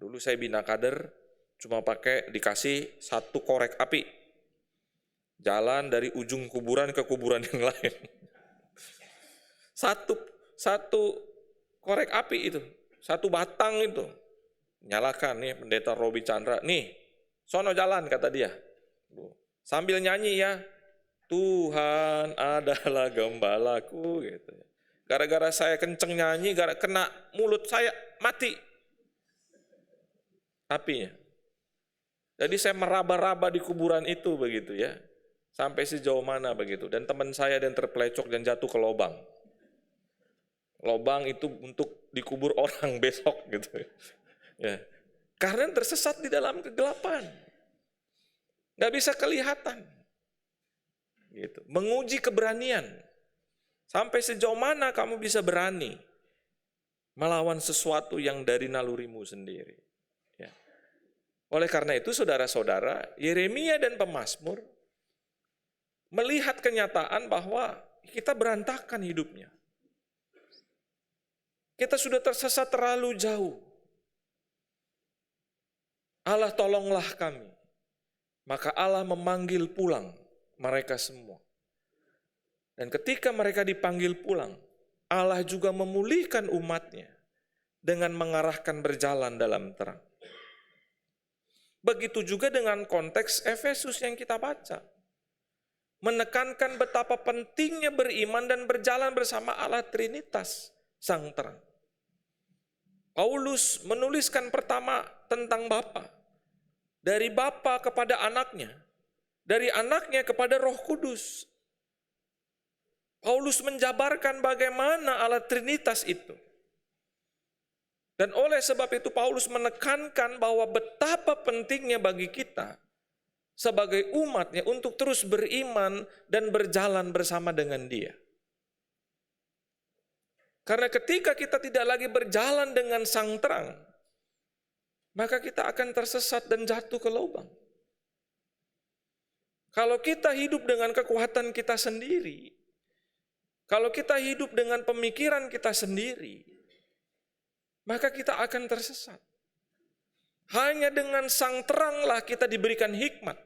Dulu saya bina kader, cuma pakai dikasih satu korek api. Jalan dari ujung kuburan ke kuburan yang lain. Satu korek api itu, satu batang itu. Nyalakan nih Pendeta Robi Chandra, nih, sono jalan kata dia. Sambil nyanyi ya, Tuhan adalah gembalaku gitu. Gara-gara saya kenceng nyanyi, kena mulut saya mati apinya. Jadi saya meraba-raba di kuburan itu begitu ya. Sampai sejauh mana begitu. Dan teman saya dan terpelecok dan jatuh ke lubang. Lubang itu untuk dikubur orang besok gitu ya. Karena tersesat di dalam kegelapan. Nggak bisa kelihatan. Gitu. Menguji keberanian. Sampai sejauh mana kamu bisa berani melawan sesuatu yang dari nalurimu sendiri. Ya. Oleh karena itu saudara-saudara, Yeremia dan pemazmur melihat kenyataan bahwa kita berantakan hidupnya. Kita sudah tersesat terlalu jauh. Allah tolonglah kami. Maka Allah memanggil pulang mereka semua. Dan ketika mereka dipanggil pulang, Allah juga memulihkan umatnya dengan mengarahkan berjalan dalam terang. Begitu juga dengan konteks Efesus yang kita baca. Menekankan betapa pentingnya beriman dan berjalan bersama Allah Trinitas, Sang Terang. Paulus menuliskan pertama tentang Bapa. Dari Bapa kepada anaknya. Dari anaknya kepada Roh Kudus. Paulus menjabarkan bagaimana Allah Trinitas itu. Dan oleh sebab itu Paulus menekankan bahwa betapa pentingnya bagi kita sebagai umatnya untuk terus beriman dan berjalan bersama dengan Dia. Karena ketika kita tidak lagi berjalan dengan sang terang, maka kita akan tersesat dan jatuh ke lubang. Kalau kita hidup dengan kekuatan kita sendiri, kalau kita hidup dengan pemikiran kita sendiri, maka kita akan tersesat. Hanya dengan sang teranglah kita diberikan hikmat.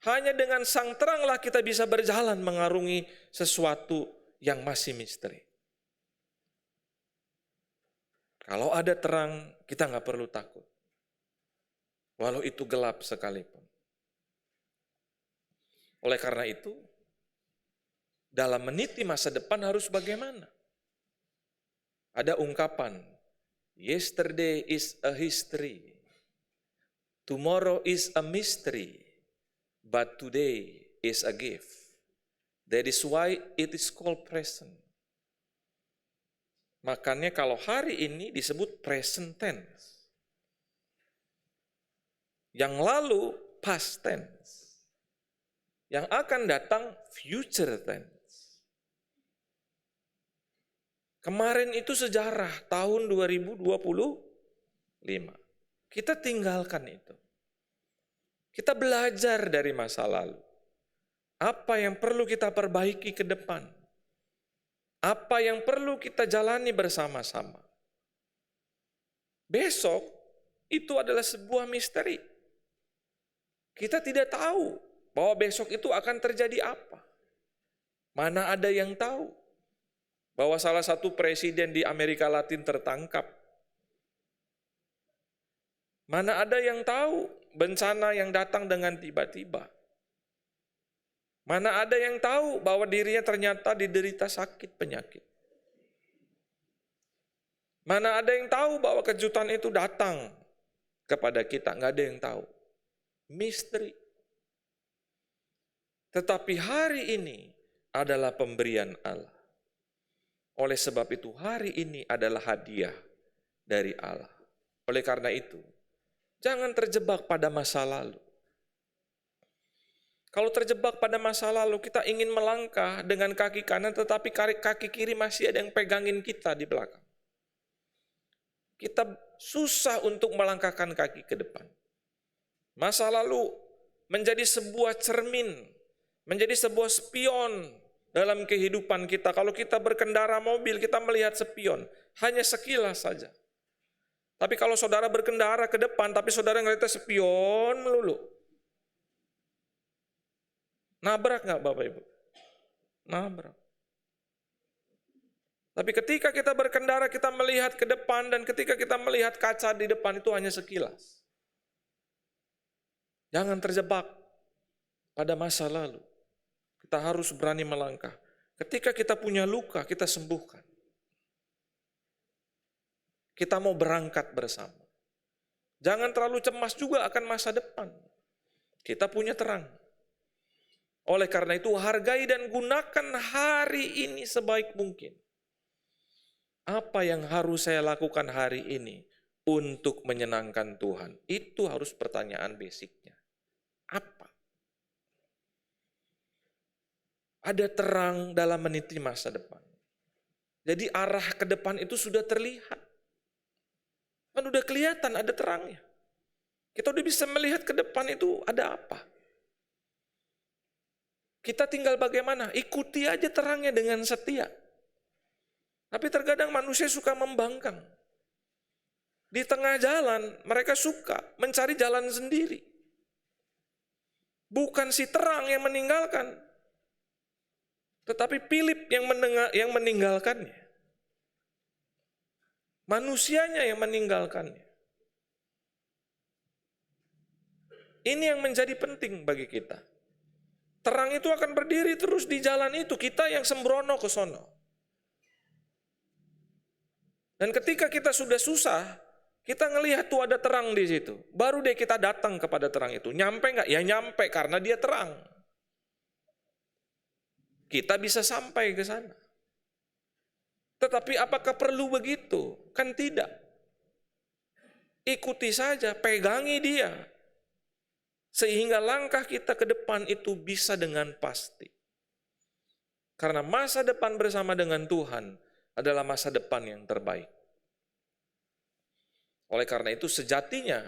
Hanya dengan sang teranglah kita bisa berjalan mengarungi sesuatu yang masih misteri. Kalau ada terang, kita nggak perlu takut. Walau itu gelap sekalipun. Oleh karena itu, dalam meniti masa depan harus bagaimana? Ada ungkapan, yesterday is a history, tomorrow is a mystery, but today is a gift. That is why it is called present. Makanya kalau hari ini disebut present tense. Yang lalu past tense. Yang akan datang future tense. Kemarin itu sejarah tahun 2025. Kita tinggalkan itu. Kita belajar dari masa lalu. Apa yang perlu kita perbaiki ke depan? Apa yang perlu kita jalani bersama-sama? Besok itu adalah sebuah misteri. Kita tidak tahu bahwa besok itu akan terjadi apa. Mana ada yang tahu bahwa salah satu presiden di Amerika Latin tertangkap. Mana ada yang tahu bencana yang datang dengan tiba-tiba. Mana ada yang tahu bahwa dirinya ternyata diderita sakit penyakit. Mana ada yang tahu bahwa kejutan itu datang kepada kita. Nggak ada yang tahu. Misteri. Tetapi hari ini adalah pemberian Allah. Oleh sebab itu hari ini adalah hadiah dari Allah. Oleh karena itu, jangan terjebak pada masa lalu. Kalau terjebak pada masa lalu, kita ingin melangkah dengan kaki kanan, tetapi kaki kiri masih ada yang pegangin kita di belakang. Kita susah untuk melangkahkan kaki ke depan. Masa lalu menjadi sebuah cermin, menjadi sebuah spion dalam kehidupan kita. Kalau kita berkendara mobil, kita melihat spion, hanya sekilas saja. Tapi kalau saudara berkendara ke depan, tapi saudara ngelihat spion melulu. Nabrak nggak Bapak Ibu? Nabrak. Tapi ketika kita berkendara, kita melihat ke depan, dan ketika kita melihat kaca di depan itu hanya sekilas. Jangan terjebak pada masa lalu. Kita harus berani melangkah. Ketika kita punya luka, kita sembuhkan. Kita mau berangkat bersama. Jangan terlalu cemas juga akan masa depan. Kita punya terang. Oleh karena itu, hargai dan gunakan hari ini sebaik mungkin. Apa yang harus saya lakukan hari ini untuk menyenangkan Tuhan? Itu harus pertanyaan basicnya. Apa? Ada terang dalam meniti masa depan. Jadi arah ke depan itu sudah terlihat. Kan udah kelihatan ada terangnya. Kita udah bisa melihat ke depan itu ada apa. Kita tinggal bagaimana? Ikuti aja terangnya dengan setia. Tapi terkadang manusia suka membangkang. Di tengah jalan, mereka suka mencari jalan sendiri. Bukan si terang yang meninggalkan, tetapi Philip yang meninggalkannya. Manusianya yang meninggalkannya. Ini yang menjadi penting bagi kita. Terang itu akan berdiri terus di jalan itu, kita yang sembrono ke sono. Dan ketika kita sudah susah, kita ngelihat tuh ada terang di situ. Baru deh kita datang kepada terang itu. Nyampe nggak? Ya nyampe karena dia terang. kita bisa sampai ke sana. Tetapi apakah perlu begitu? Kan tidak. Ikuti saja, pegangi dia. Sehingga langkah kita ke depan itu bisa dengan pasti. Karena masa depan bersama dengan Tuhan adalah masa depan yang terbaik. Oleh karena itu sejatinya,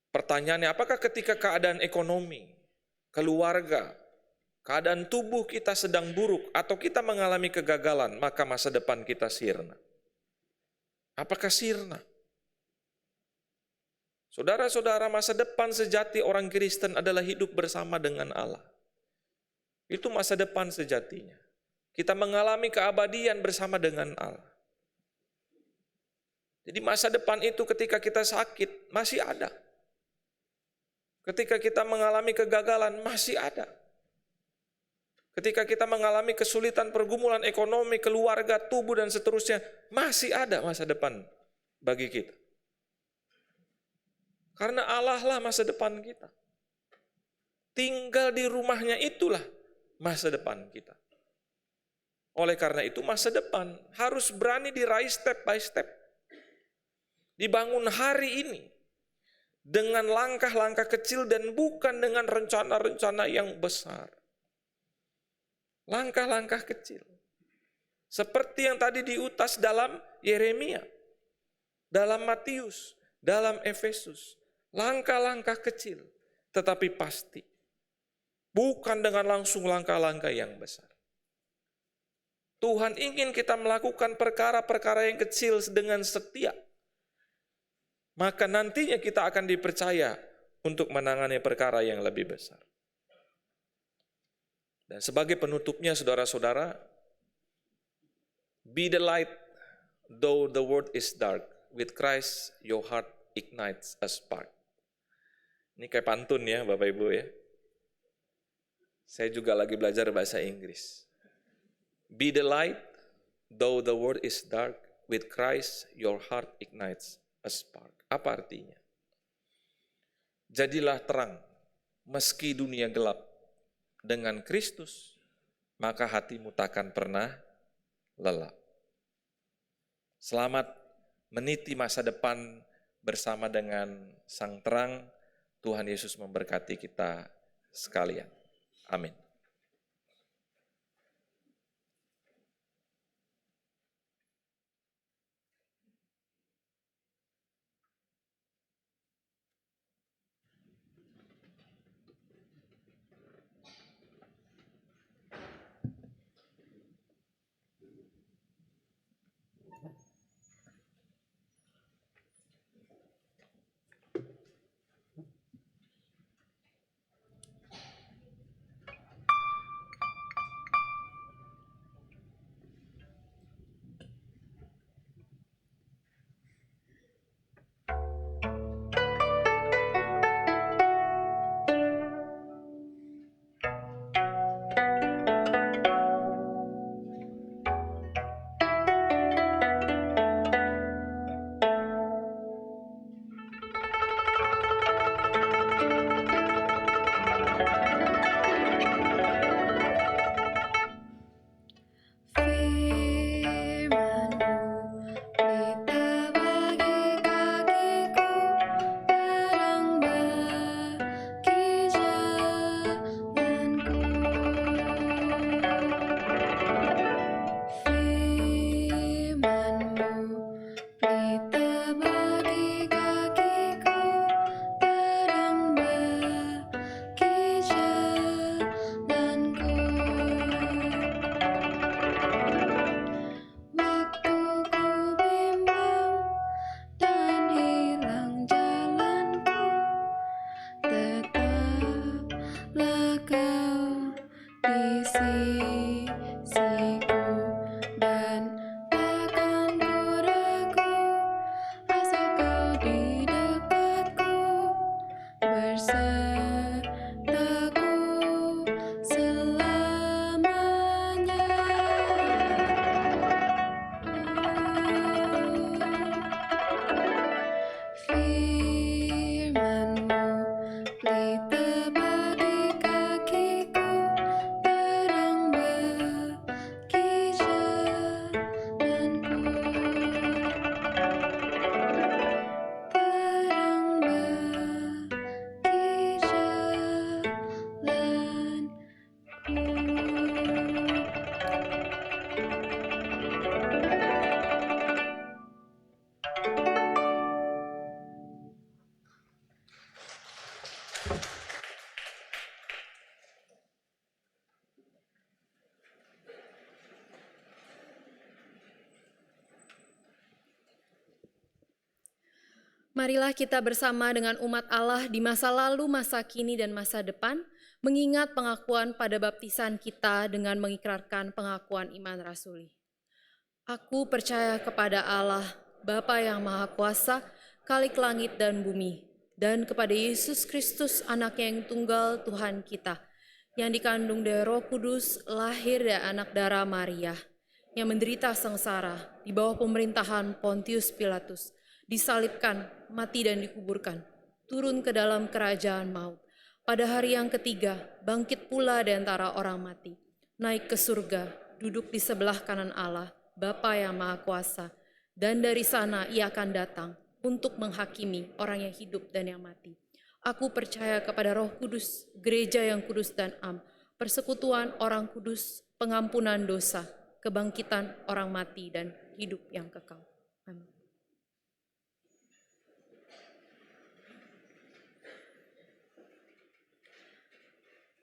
pertanyaannya apakah ketika keadaan ekonomi, keluarga, keadaan tubuh kita sedang buruk atau kita mengalami kegagalan, maka masa depan kita sirna? Apakah sirna? Saudara-saudara, masa depan sejati orang Kristen adalah hidup bersama dengan Allah. Itu masa depan sejatinya. Kita mengalami keabadian bersama dengan Allah. Jadi masa depan itu ketika kita sakit, masih ada. Ketika kita mengalami kegagalan, masih ada. Ketika kita mengalami kesulitan, pergumulan ekonomi, keluarga, tubuh, dan seterusnya, masih ada masa depan bagi kita. Karena Allah lah masa depan kita. Tinggal di rumahnya itulah masa depan kita. Oleh karena itu masa depan harus berani diraih step by step. Dibangun hari ini dengan langkah-langkah kecil dan bukan dengan rencana-rencana yang besar. Langkah-langkah kecil. Seperti yang tadi diutas dalam Yeremia, dalam Matius, dalam Efesus. Langkah-langkah kecil, tetapi pasti. Bukan dengan langsung langkah-langkah yang besar. Tuhan ingin kita melakukan perkara-perkara yang kecil dengan setia. Maka nantinya kita akan dipercaya untuk menangani perkara yang lebih besar. Dan sebagai penutupnya, saudara-saudara, be the light, though the world is dark. With Christ, your heart ignites a spark. Ini kayak pantun ya Bapak Ibu ya. Saya juga lagi belajar bahasa Inggris. Be the light, though the world is dark. With Christ, your heart ignites a spark. Apa artinya? Jadilah terang, meski dunia gelap. Dengan Kristus, maka hatimu takkan pernah lelah. Selamat meniti masa depan bersama dengan Sang Terang. Tuhan Yesus memberkati kita sekalian. Amin. Marilah kita bersama dengan umat Allah di masa lalu, masa kini, dan masa depan, mengingat pengakuan pada baptisan kita dengan mengikrarkan pengakuan iman rasuli. Aku percaya kepada Allah, Bapa yang Maha Kuasa, Khalik langit dan bumi, dan kepada Yesus Kristus, Anaknya yang tunggal Tuhan kita, yang dikandung dari Roh Kudus, lahir dari anak darah Maria, yang menderita sengsara di bawah pemerintahan Pontius Pilatus, disalibkan, mati dan dikuburkan, turun ke dalam kerajaan maut. Pada hari yang ketiga, bangkit pula di antara orang mati, naik ke surga, duduk di sebelah kanan Allah, Bapa yang Maha Kuasa, dan dari sana ia akan datang untuk menghakimi orang yang hidup dan yang mati. Aku percaya kepada Roh Kudus, gereja yang kudus dan am, persekutuan orang kudus, pengampunan dosa, kebangkitan orang mati, dan hidup yang kekal. Amin.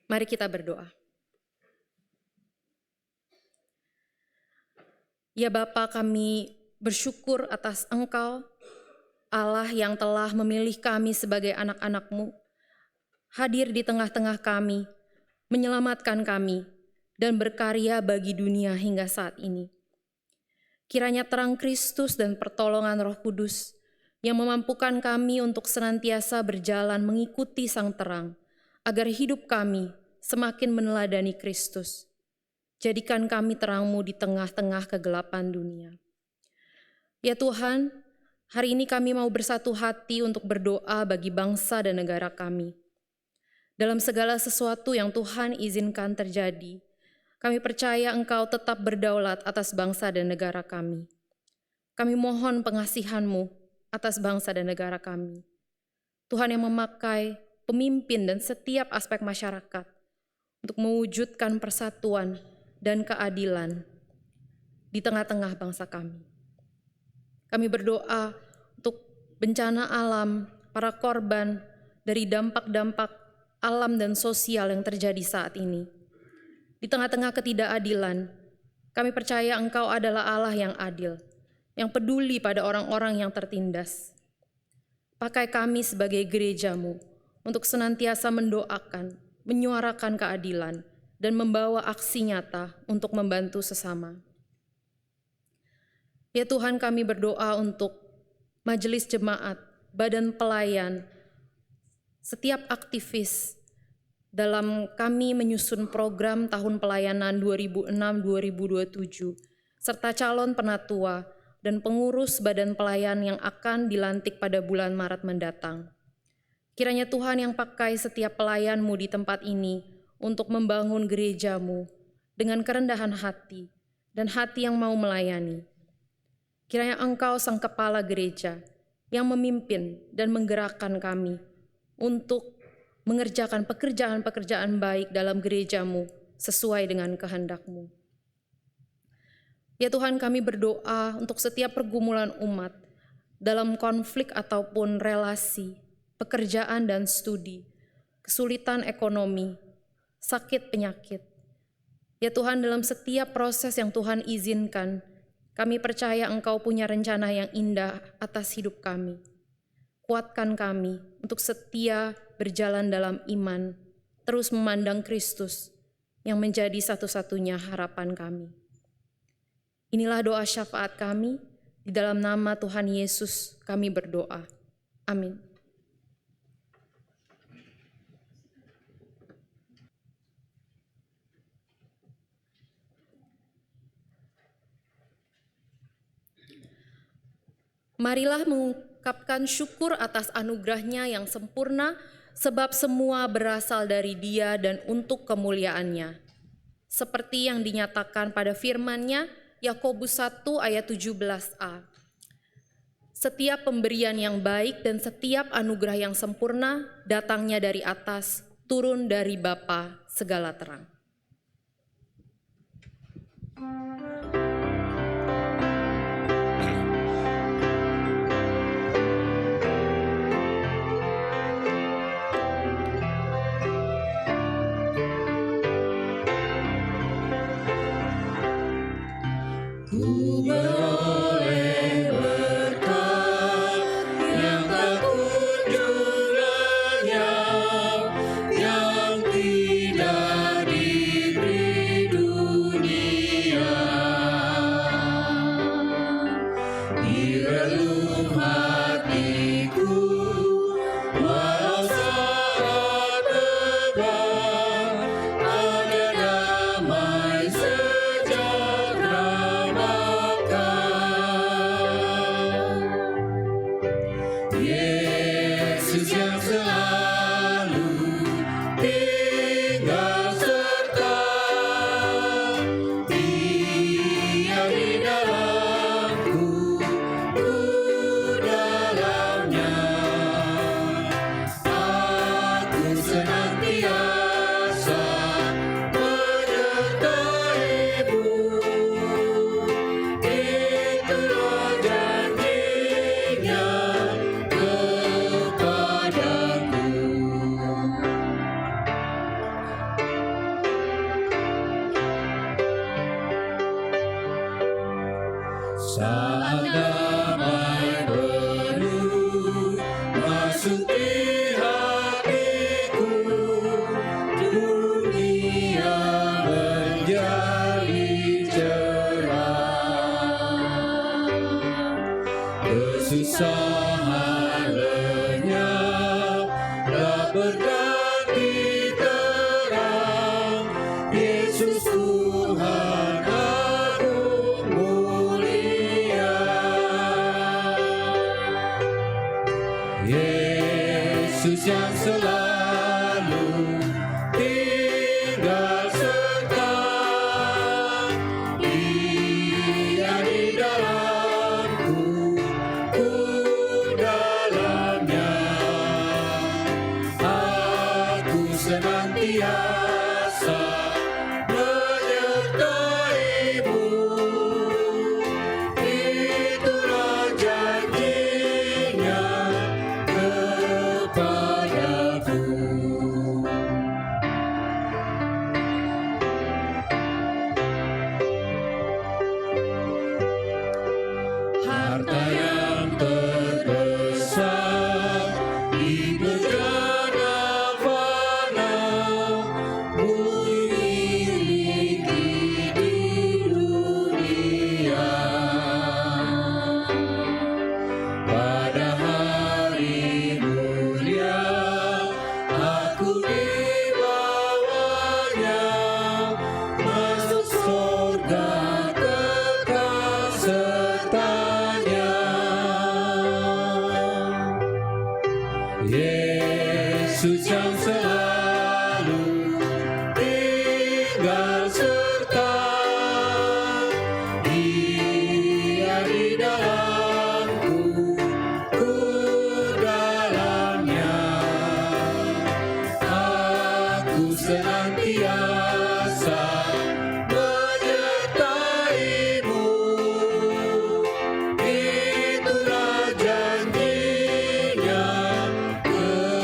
Mari kita berdoa. Ya Bapa, kami bersyukur atas Engkau, Allah yang telah memilih kami sebagai anak-anak-Mu, hadir di tengah-tengah kami, menyelamatkan kami, dan berkarya bagi dunia hingga saat ini. Kiranya terang Kristus dan pertolongan Roh Kudus yang memampukan kami untuk senantiasa berjalan mengikuti Sang Terang, agar hidup kami semakin meneladani Kristus. Jadikan kami terang-Mu di tengah-tengah kegelapan dunia. Ya Tuhan, hari ini kami mau bersatu hati untuk berdoa bagi bangsa dan negara kami. Dalam segala sesuatu yang Tuhan izinkan terjadi, kami percaya Engkau tetap berdaulat atas bangsa dan negara kami. Kami mohon pengasihan-Mu atas bangsa dan negara kami. Tuhan yang memakai pemimpin dan setiap aspek masyarakat untuk mewujudkan persatuan dan keadilan di tengah-tengah bangsa kami. Kami berdoa untuk bencana alam, para korban dari dampak-dampak alam dan sosial yang terjadi saat ini. Di tengah-tengah ketidakadilan, kami percaya Engkau adalah Allah yang adil, yang peduli pada orang-orang yang tertindas. Pakai kami sebagai gereja-Mu untuk senantiasa mendoakan, menyuarakan keadilan, dan membawa aksi nyata untuk membantu sesama. Ya Tuhan, kami berdoa untuk majelis jemaat, badan pelayan, setiap aktivis dalam kami menyusun program tahun pelayanan 2006-2027, serta calon penatua dan pengurus badan pelayan yang akan dilantik pada bulan Maret mendatang. Kiranya Tuhan yang pakai setiap pelayan-Mu di tempat ini untuk membangun gereja-Mu dengan kerendahan hati dan hati yang mau melayani. Kiranya Engkau Sang Kepala Gereja yang memimpin dan menggerakkan kami untuk mengerjakan pekerjaan-pekerjaan baik dalam gereja-Mu sesuai dengan kehendak-Mu. Ya Tuhan, kami berdoa untuk setiap pergumulan umat dalam konflik ataupun relasi, pekerjaan dan studi, kesulitan ekonomi, sakit penyakit. Ya Tuhan, dalam setiap proses yang Tuhan izinkan, kami percaya Engkau punya rencana yang indah atas hidup kami. Kuatkan kami untuk setia berjalan dalam iman, terus memandang Kristus yang menjadi satu-satunya harapan kami. Inilah doa syafaat kami, di dalam nama Tuhan Yesus kami berdoa. Amin. Marilah mengungkapkan syukur atas anugerah-Nya yang sempurna, sebab semua berasal dari Dia dan untuk kemuliaan-Nya. Seperti yang dinyatakan pada firman-Nya, Yakobus 1 ayat 17a. Setiap pemberian yang baik dan setiap anugerah yang sempurna datangnya dari atas, turun dari Bapa segala terang. Ku beroleh berkat yang tak Saat damai penuh masuki hatiku, dunia menjadi cerah. Kesusahan lenyap, tak berganti terang. Yesus Tuhan agung mulia. Yesus yang selalu tinggal serta, Dia di dalamku, ku dalamnya. Aku senantiasa menyertai-Mu, itulah janji-Nya kepadaku. Harta yang terbesar di bejana fana, miliki di dunia. Pada hari mulia aku dibawanya, masuk surga kekal sertanya. Yesus yang selalu tinggal serta, Dia di dalamku, ku dalamnya. Aku senantiasa menyertai-Mu, itulah janji-Nya kepadaku.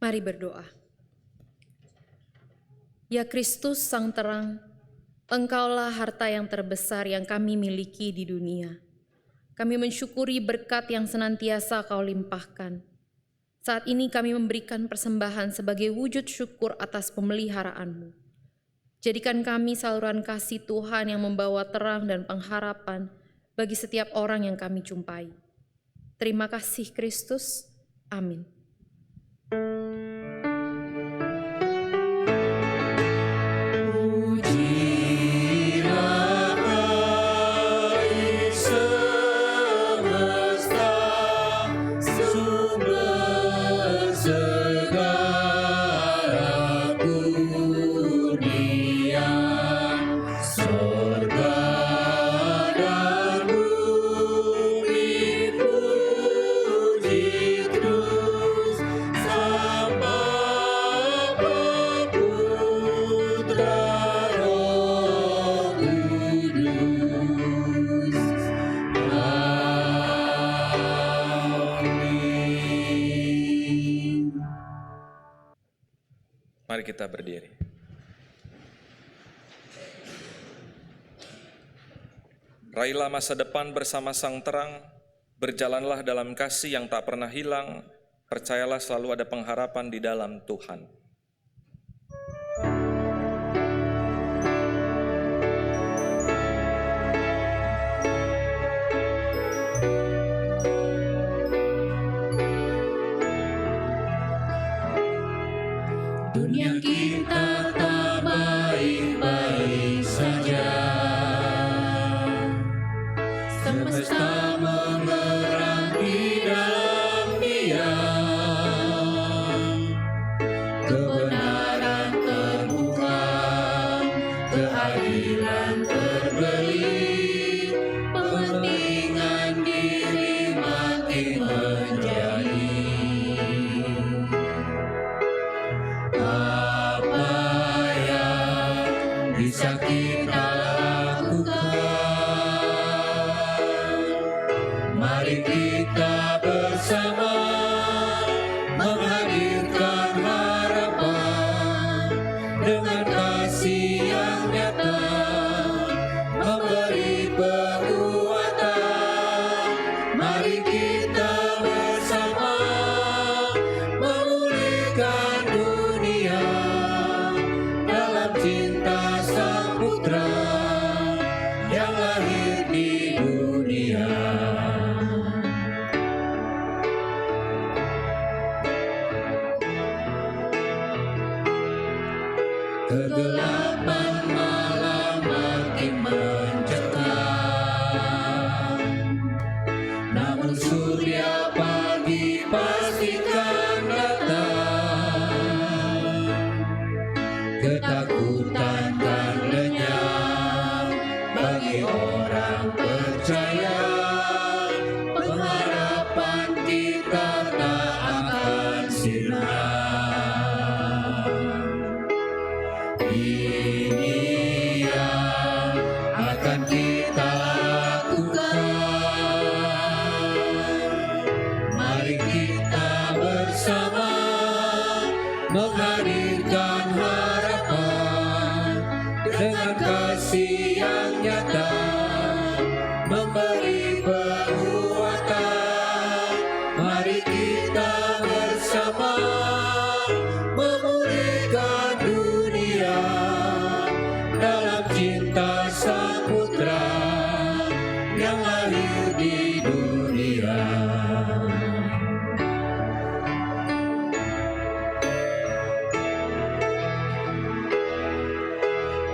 Mari berdoa. Ya Kristus Sang Terang, Engkaulah harta yang terbesar yang kami miliki di dunia. Kami mensyukuri berkat yang senantiasa Kau limpahkan. Saat ini kami memberikan persembahan sebagai wujud syukur atas pemeliharaanmu. Jadikan kami saluran kasih Tuhan yang membawa terang dan pengharapan bagi setiap orang yang kami jumpai. Terima kasih Kristus. Amin. Mari kita berdiri. Raihlah masa depan bersama Sang Terang, berjalanlah dalam kasih yang tak pernah hilang, percayalah selalu ada pengharapan di dalam Tuhan. Dunia kita tak baik-baik saja, semesta menggerak di dalam diam. Kebenaran terbuka, keadilan terbeli, kepentingan diri makin menjadi. Bisa kita lakukan, mari kita bersama menghadirkan harapan dengan kasih yang nyata, memberi penguatan. Mari kita bersama memulihkan dunia dalam cinta Sang Putra yang lahir di dunia. Kegelapan malam makin mencekam, namun surya pagi pastikan datang. Ketakutan kan lenyap bagi orang percaya, pengharapan kita tak akan sirna. Ini yang akan kita lakukan. Mari kita bersama menghadirkan harapan dengan kasih yang nyata, memberi penguatan. Mari kita bersama memulihkan dunia dalam cinta Sang Putra yang lahir di dunia.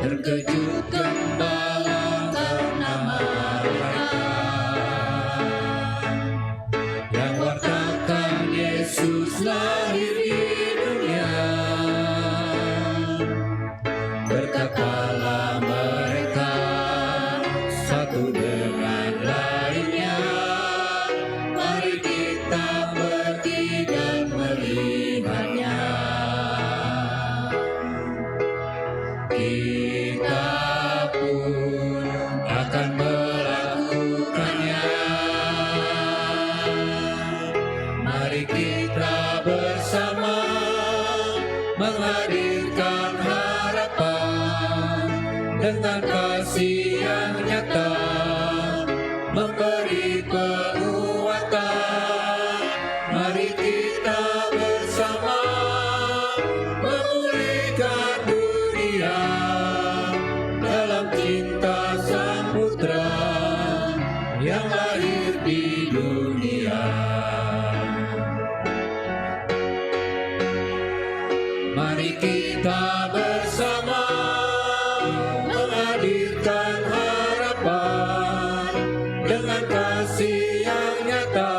Terkejut gembala karena malaikat yang wartakan Yesus lahir di dunia. Berkatalah mereka satu dengan lainnya, mari kita pergi dan melihatnya. Kita pun akan melakukannya. Mari kita bersama menghadirkan harapan dengan kasih yang nyata, memberi penguatan. Mari kita bersama memulihkan dunia dalam cinta Sang Putra yang lahir di dunia. Mari kita bersama menghadirkan harapan dengan kasih yang nyata,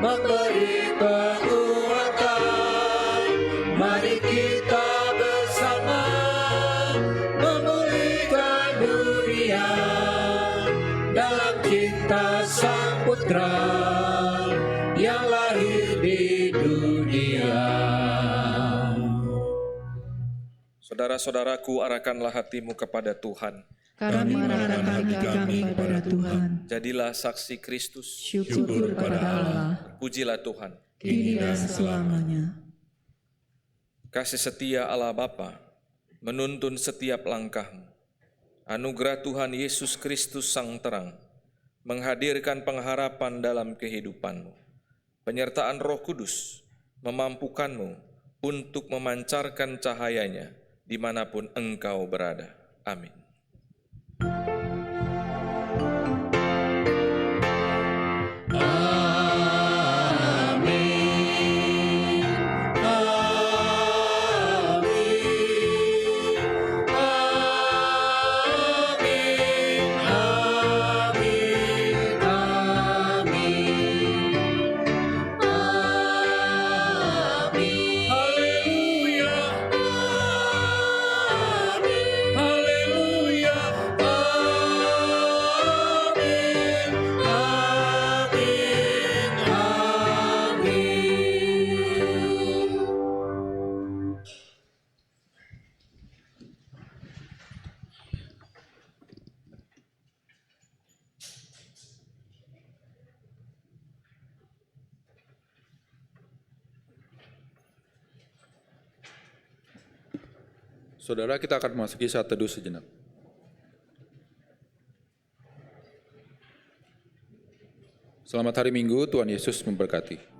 memberi penguatan. Mari kita bersama memulihkan dunia dalam cinta Sang Putra yang lahir di dunia. Saudara-saudaraku, arahkanlah hatimu kepada Tuhan. Kami merahkan hati kami kepada Tuhan. Jadilah saksi Kristus. Syukur pada Allah, Pujilah Tuhan. kini dan selamanya. Kasih setia Allah Bapa menuntun setiap langkahmu. Anugerah Tuhan Yesus Kristus Sang Terang menghadirkan pengharapan dalam kehidupanmu. Penyertaan Roh Kudus memampukanmu untuk memancarkan cahayanya dimanapun engkau berada. Amin. Saudara, kita akan memasuki saat teduh sejenak. Selamat hari Minggu, Tuhan Yesus memberkati.